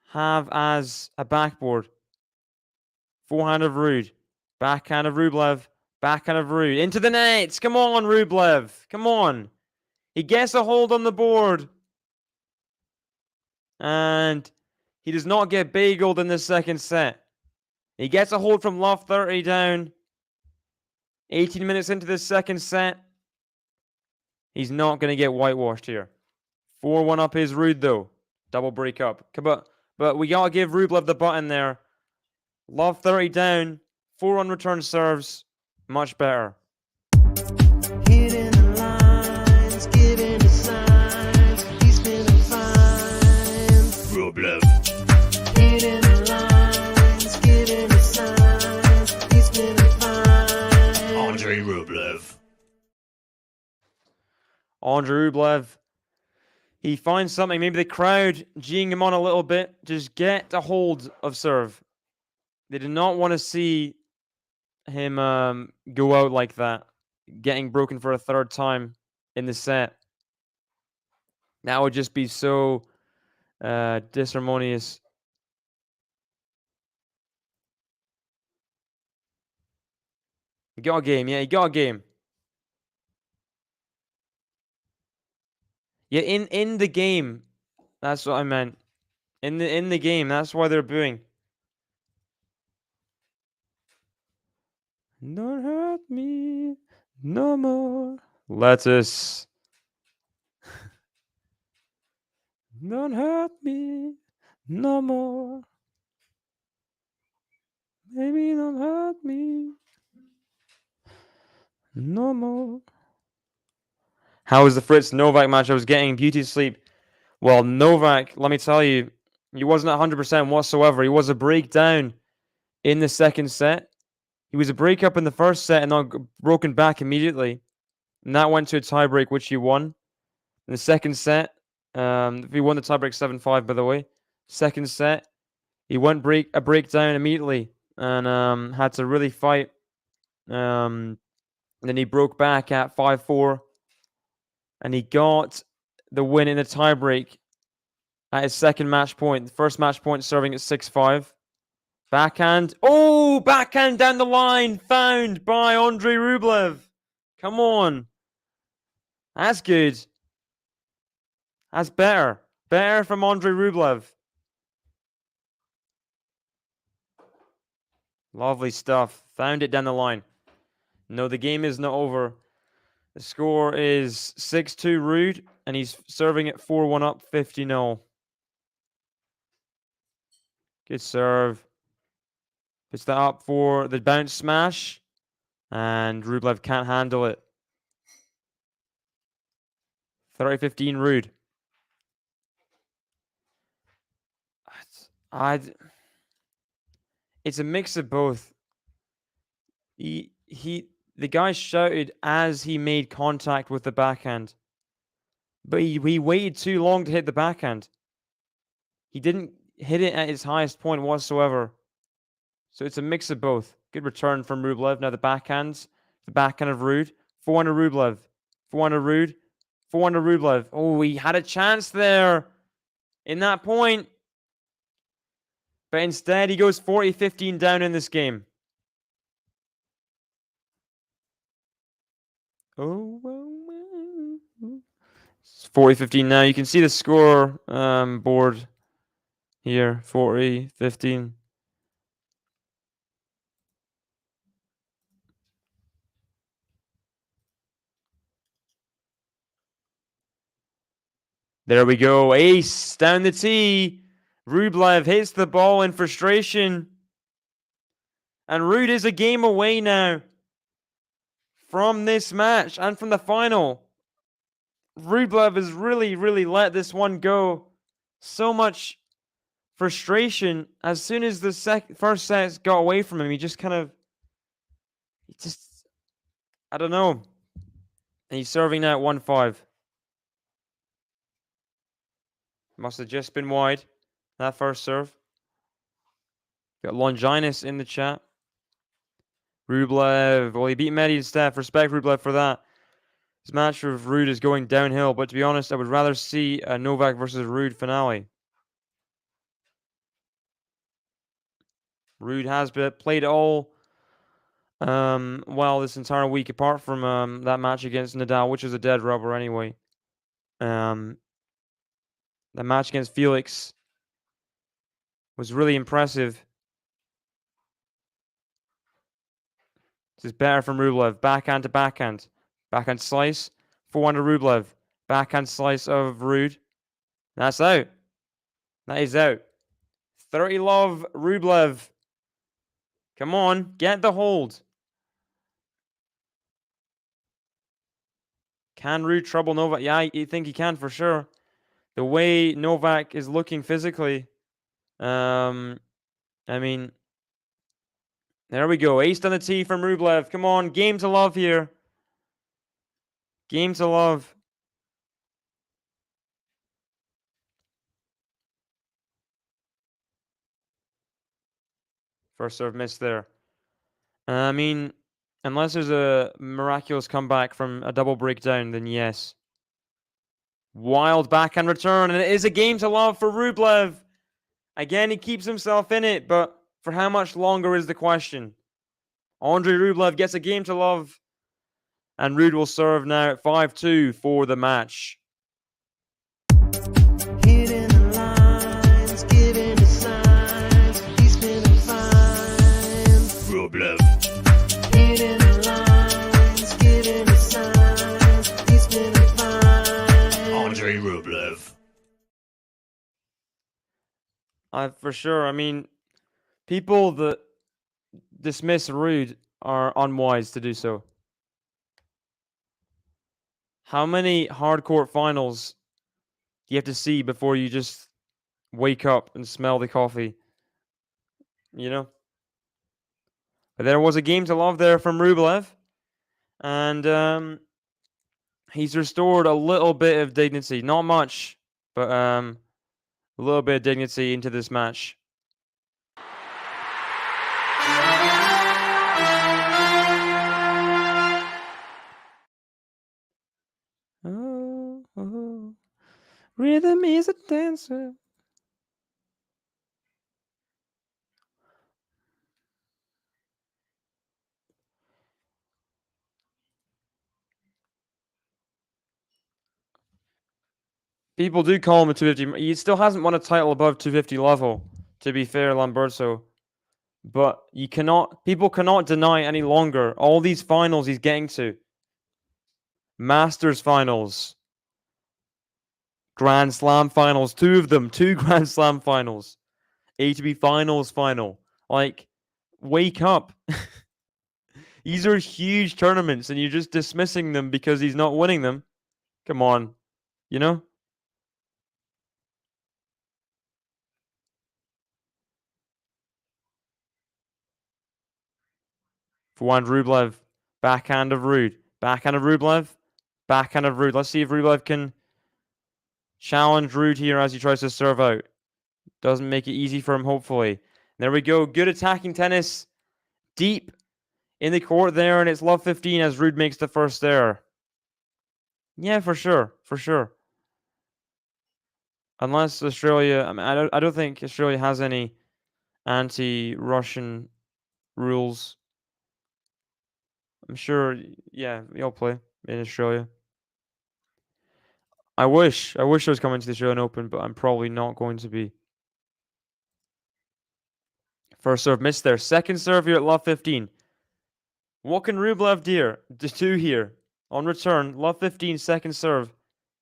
have as a backboard. Forehand of RUUD. Backhand of Rublev. Backhand of RUUD. Into the nets. Come on, Rublev. Come on. He gets a hold on the board. And he does not get bageled in the second set. He gets a hold from Love 30 down. 18 minutes into the second set. He's not going to get whitewashed here. 4-1 up is RUUD though. Double break up. But we got to give Rublev the button there. Love 30 down. 4 unreturned serves. Much better. Hitting the lines, giving the signs, he's feeling fine. Rublev. Hitting the lines, giving the signs, he's feeling fine. Andrey RUBLEV. Andrey RUBLEV. He finds something. Maybe the crowd geeing him on a little bit. Just get a hold of serve. They do not want to see him go out like that. Getting broken for a third time in the set. That would just be so disharmonious. He got a game. Yeah, he got a game. Yeah, in the game. That's what I meant. In the game. That's why they're booing. Don't hurt me no more. Lettuce. Don't hurt me no more. Baby, don't hurt me no more. How was the Fritz Novak match? I was getting beauty sleep. Well, Novak, let me tell you, he wasn't 100% whatsoever. He was a breakdown in the second set. He was a breakup in the first set and not broken back immediately. And that went to a tiebreak, which he won. In the second set, he won the tiebreak 7-5, by the way. Second set, he went a breakdown immediately and had to really fight. And then he broke back at 5-4. And he got the win in the tiebreak at his second match point. The first match point serving at 6-5. Backhand. Oh, backhand down the line. Found by Andrey RUBLEV. Come on. That's good. That's better. Better from Andrey RUBLEV. Lovely stuff. Found it down the line. No, the game is not over. The score is 6-2 RUUD, and he's serving it 4-1 up, 50-0. Good serve. Puts that up for the bounce smash, and Rublev can't handle it. 30-15 RUUD. It's a mix of both. The guy shouted as he made contact with the backhand. But he waited too long to hit the backhand. He didn't hit it at its highest point whatsoever. So it's a mix of both. Good return from Rublev. Now the backhand of RUUD. 400 Rublev. 400 RUUD. 400 Rublev. Oh, he had a chance there. in that point. But instead, he goes 40-15 down in this game. Oh, it's 40-15 now. You can see the score board here, 40-15. There we go. Ace down the tee. Rublev hits the ball in frustration. And RUUD is a game away now from this match and from the final. Rublev has really, really let this one go. So much frustration. As soon as the first set got away from him, he just I don't know. And he's serving now at 1-5. Must have just been wide, that first serve. Got Longinus in the chat. Rublev, well, he beat Medvedev. Respect Rublev for that. His match with RUUD is going downhill, but to be honest, I would rather see a Novak versus RUUD finale. RUUD has played all well this entire week, apart from that match against Nadal, which was a dead rubber anyway. The match against Felix was really impressive. This is better from Rublev. Backhand to backhand. Backhand slice. Forehand to Rublev. Backhand slice of RUUD. That's out. That is out. 30 love, Rublev. Come on, get the hold. Can RUUD trouble Novak? Yeah, I think he can for sure. The way Novak is looking physically. I mean, there we go. Ace on the tee from Rublev. Come on, game to love here. Game to love. First serve miss there. I mean, unless there's a miraculous comeback from a double breakdown, then yes. Wild backhand return, and it is a game to love for Rublev. Again, he keeps himself in it, but for how much longer is the question? Andrey Rublev gets a game to love, and RUUD will serve now at 5-2 for the match. Hitting the lines, giving the signs, he's feeling fine. Rublev. Hitting the lines, giving the signs, he's feeling fine. Andrey Rublev. For sure. I mean, people that dismiss RUUD are unwise to do so. How many hardcourt finals do you have to see before you just wake up and smell the coffee? You know? But there was a game to love there from Rublev. And he's restored a little bit of dignity. Not much, but a little bit of dignity into this match. Oh, rhythm is a dancer. People do call him a 250. He still hasn't won a title above 250 level, to be fair, Lamberto. But people cannot deny any longer all these finals he's getting to. Masters finals. Grand Slam finals, 2 of them, 2 Grand Slam finals. ATP finals final. Like, wake up. These are huge tournaments and you're just dismissing them because he's not winning them. Come on. You know? Forehand Rublev. Backhand of RUUD. Backhand of Rublev. Backhand of RUUD. Let's see if Rublev can challenge RUUD here as he tries to serve out. Doesn't make it easy for him, hopefully. There we go. Good attacking tennis. Deep in the court there, and it's love 15 as RUUD makes the first error. Yeah, for sure. For sure. Unless Australia, I mean, I don't think Australia has any anti-Russian rules. I'm sure, yeah, we all play in Australia. I wish I was coming to the Australian Open, but I'm probably not going to be. First serve missed there. Second serve here at love 15. What can Rublev do here? On return, love 15, second serve.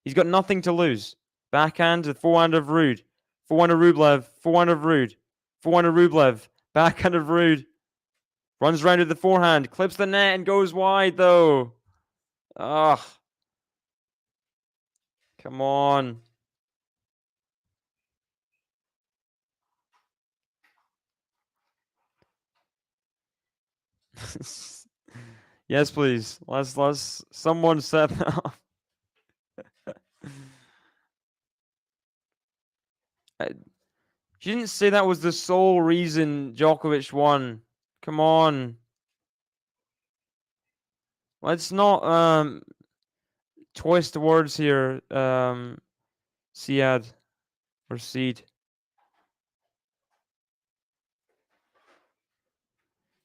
He's got nothing to lose. Backhand to forehand of RUUD. Forehand of Rublev. Forehand of RUUD. Forehand of Rublev. Backhand of RUUD. Runs round to the forehand. Clips the net and goes wide though. Ugh. Come on. Yes, please. Let's someone set that up. She didn't say that was the sole reason Djokovic won. Come on. Let's not twist the words here. Siad or Seed.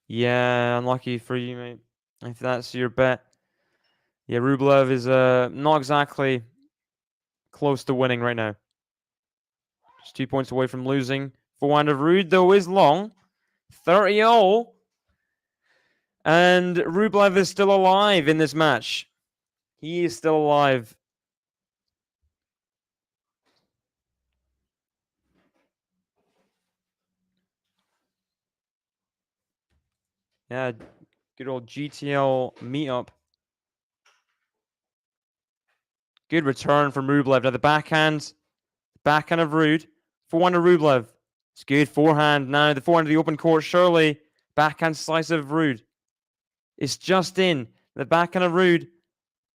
Yeah, unlucky for you, mate. If that's your bet. Yeah, Rublev is not exactly close to winning right now. Just 2 points away from losing. Forehand of RUUD, though, is long. 30-all. And Rublev is still alive in this match. He is still alive. Yeah, good old GTL meetup. Good return from Rublev. Now the backhand. Backhand of RUUD. Forehand of Rublev. It's good forehand. Now the forehand of the open court. Surely. Backhand slice of RUUD. It's just in. The backhand of RUUD.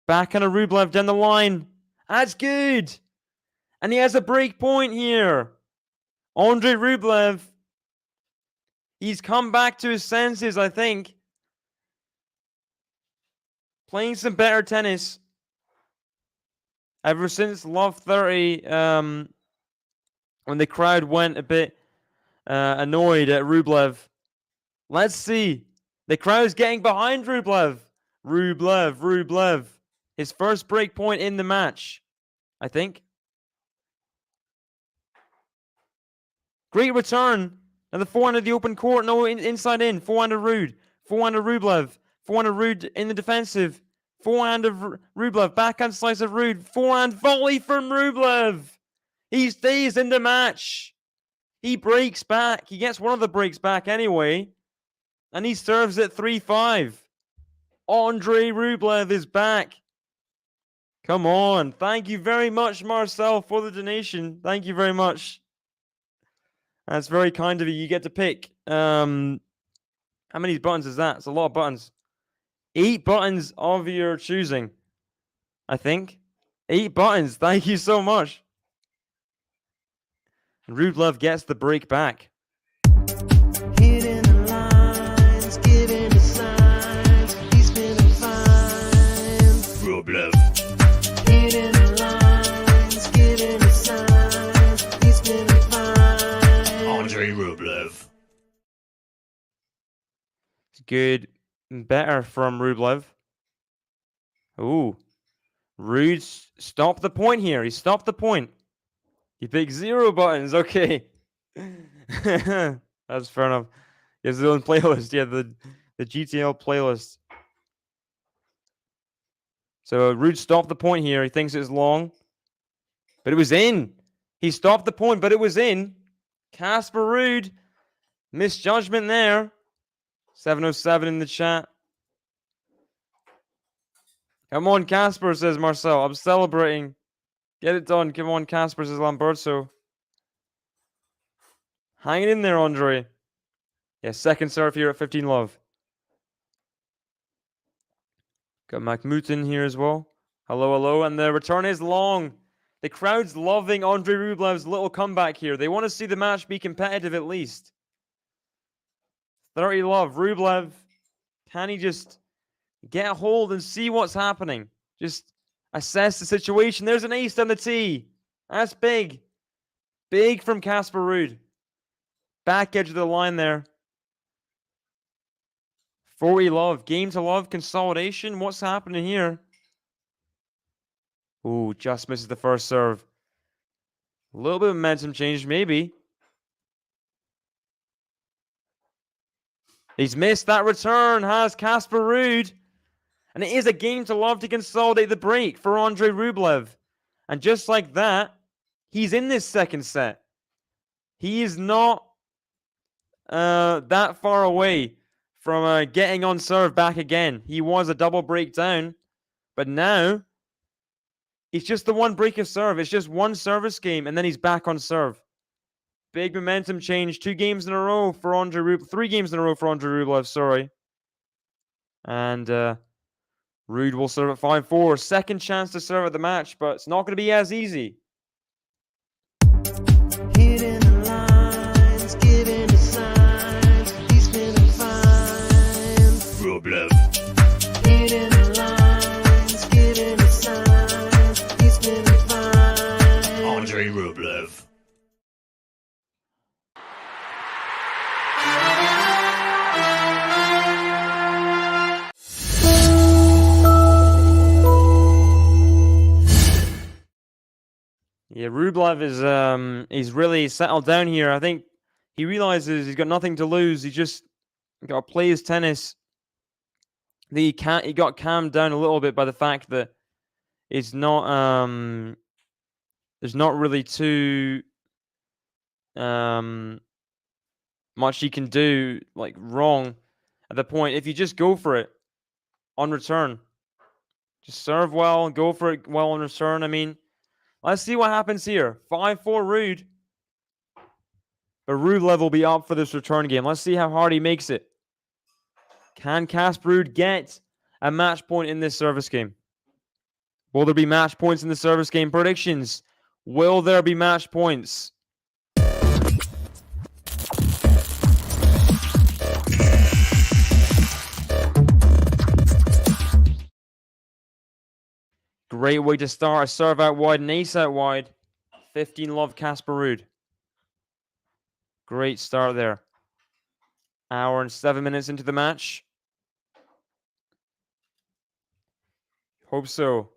Backhand of Rublev down the line. That's good. And he has a break point here. Andrey Rublev. He's come back to his senses, I think. Playing some better tennis. Ever since Love 30, when the crowd went a bit annoyed at Rublev. Let's see. The crowd's getting behind Rublev. Rublev. His first break point in the match, I think. Great return. And the forehand of the open court. No, inside in. Forehand of RUUD. Forehand of Rublev. Forehand of RUUD in the defensive. Forehand of Rublev. Backhand slice of RUUD. Forehand volley from Rublev. He stays in the match. He breaks back. He gets one of the breaks back anyway. And he serves at 3-5. Andrey Rublev is back. Come on. Thank you very much, Marcel, for the donation. Thank you very much. That's very kind of you. You get to pick. How many buttons is that? It's a lot of buttons. 8 buttons of your choosing, I think. 8 buttons. Thank you so much. And Rublev gets the break back. Hitting the lines, giving the signs, he's feeling fine. Rublev. Hitting the lines, giving the signs, he's feeling fine. Andrey Rublev. It's good. Better from Rublev. Ooh. RUUD stopped the point here. He stopped the point. He picked 0 buttons. Okay. That's fair enough. He has his own playlist. Yeah, the GTL playlist. So RUUD stopped the point here. He thinks it's long. But it was in. He stopped the point, but it was in. Casper RUUD. Misjudgment there. 707 in the chat. Come on, Casper, says Marcel. I'm celebrating. Get it done. Come on, Casper, says Lamberto. Hang it in there, Andre. Yeah, second serve here at 15 love. Got Mahmoud in here as well. Hello. And the return is long. The crowd's loving Andrey Rublev's little comeback here. They want to see the match be competitive at least. 30 love. Rublev, can he just get a hold and see what's happening? Just assess the situation. There's an ace on the tee. That's big. Big from Casper RUUD. Back edge of the line there. 40 love. Game to love. Consolidation. What's happening here? Ooh, just misses the first serve. A little bit of momentum change, maybe. He's missed that return, has Casper RUUD. And it is a game to love to consolidate the break for Andrey RUBLEV. And just like that, he's in this second set. He is not that far away from getting on serve back again. He was a double breakdown, but now it's just the one break of serve. It's just one service game, and then he's back on serve. Big momentum change. 2 games in a row for Andrey RUBLEV. 3 games in a row for Andrey RUBLEV, sorry. And RUUD will serve at 5-4. Second chance to serve at the match, but it's not going to be as easy. Hitting the lines, giving the signs, he's feeling fine. Rublev. Hitting the lines, giving the signs, he's feeling fine. Andrey Rublev. Yeah, RUBLEV is he's really settled down here. I think he realizes he's got nothing to lose. He just got to play his tennis. He got calmed down a little bit by the fact that it's not there's not really too much he can do like wrong at the point. If you just go for it on return, just serve well and go for it well on return. I mean, let's see what happens here. 5-4 RUUD. But RUBLEV will be up for this return game. Let's see how hard he makes it. Can Casper RUUD get a match point in this service game? Will there be match points in the service game? Predictions. Will there be match points? Great way to start. A serve out wide and ace out wide. 15 love Casper RUUD. Great start there. Hour and 7 minutes into the match. Hope so.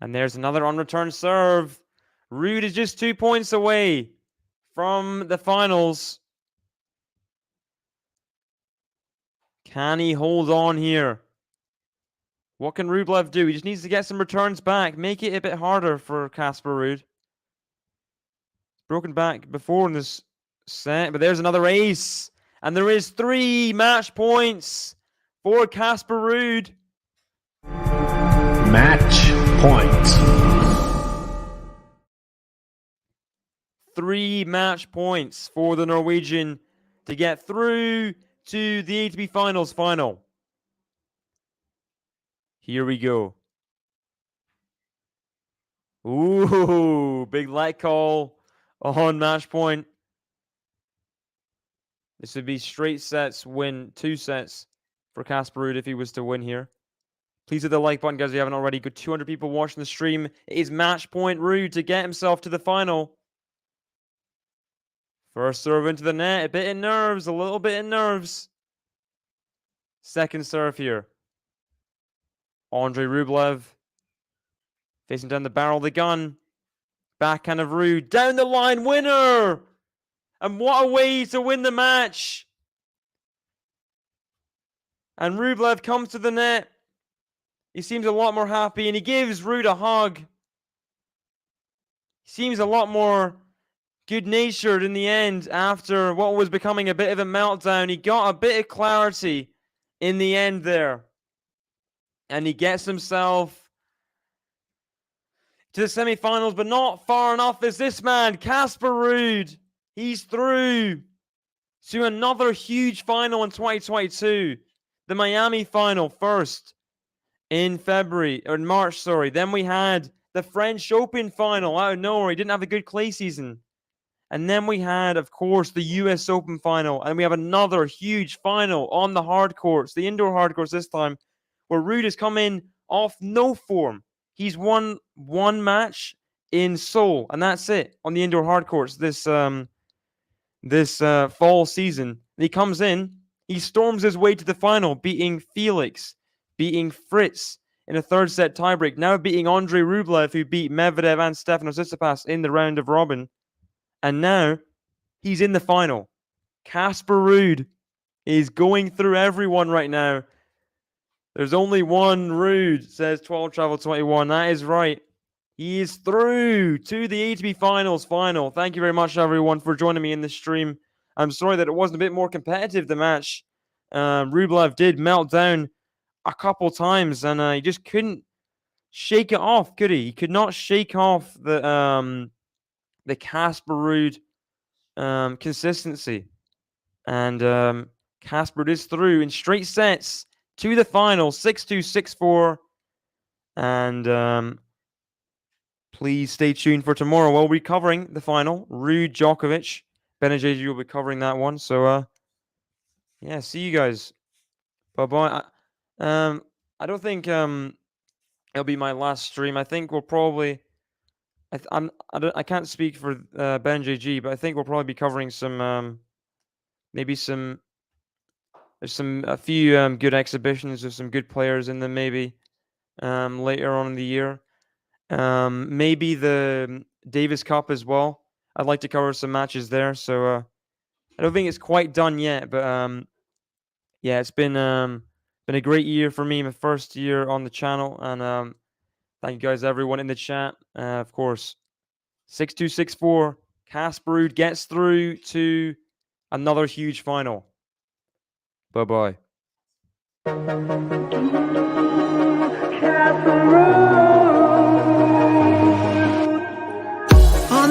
And there's another on-return serve. RUUD is just 2 points away from the finals. Can he hold on here? What can RUBLEV do? He just needs to get some returns back. Make it a bit harder for Casper RUUD. Broken back before in this set, but there's another ace. And there is 3 match points for Casper RUUD. Match point. 3 match points for the Norwegian to get through to the ATP Finals final. Here we go. Ooh, big light call on match point. This would be straight sets, win 2 sets for Casper RUUD if he was to win here. Please hit the like button, guys, if you haven't already. Good 200 people watching the stream. It is match point RUUD to get himself to the final. First serve into the net, a bit of nerves, a little bit of nerves. Second serve here. Andrey RUBLEV facing down the barrel of the gun. Backhand of RUUD, down the line, winner! And what a way to win the match! And RUBLEV comes to the net. He seems a lot more happy and he gives RUUD a hug. He seems a lot more good-natured in the end after what was becoming a bit of a meltdown. He got a bit of clarity in the end there. And he gets himself to the semi-finals, but not far enough is this man, Casper RUUD. He's through to another huge final in 2022. The Miami final first in March, sorry. Then we had the French Open final out of nowhere. He didn't have a good clay season. And then we had, of course, the US Open final. And we have another huge final on the hard courts, the indoor hard courts this time, where RUUD has come in off no form. He's won one match in Seoul, and that's it on the indoor hard courts this fall season. And he comes in, he storms his way to the final, beating Felix, beating Fritz in a third set tiebreak, now beating Andrey RUBLEV, who beat Medvedev and Stefanos Tsitsipas in the round of robin. And now he's in the final. Casper RUUD is going through everyone right now. There's only one RUUD, says 12 Travel 21. That is right. He is through to the ATP Finals final. Thank you very much, everyone, for joining me in this stream. I'm sorry that it wasn't a bit more competitive, the match. Rublev did melt down a couple times, and he just couldn't shake it off, could he? He could not shake off the Casper RUUD consistency. And Casper is through in straight sets to the final, 6-2, 6-4. And please stay tuned for tomorrow. We'll be covering the final. RUUD Djokovic. Ben and JG will be covering that one. So, yeah, see you guys. Bye-bye. I don't think it'll be my last stream. I think we'll probably... I can't speak for Ben and JG, but I think we'll probably be covering some... There's a few good exhibitions with some good players in them maybe later on in the year. Maybe the Davis Cup as well. I'd like to cover some matches there. So I don't think it's quite done yet, but yeah, it's been a great year for me, my first year on the channel, and thank you guys, everyone in the chat. Of course, 6-2, 6-4. Casper RUUD gets through to another huge final. Bye-bye. On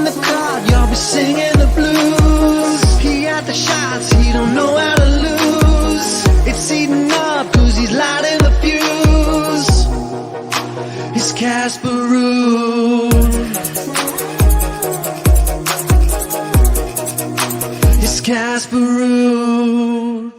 the court, you'll be singing the blues. He had the shots, he don't know how to lose. It's eating up, cause he's lighting the fuse. It's Casper RUUD. It's Casper RUUD.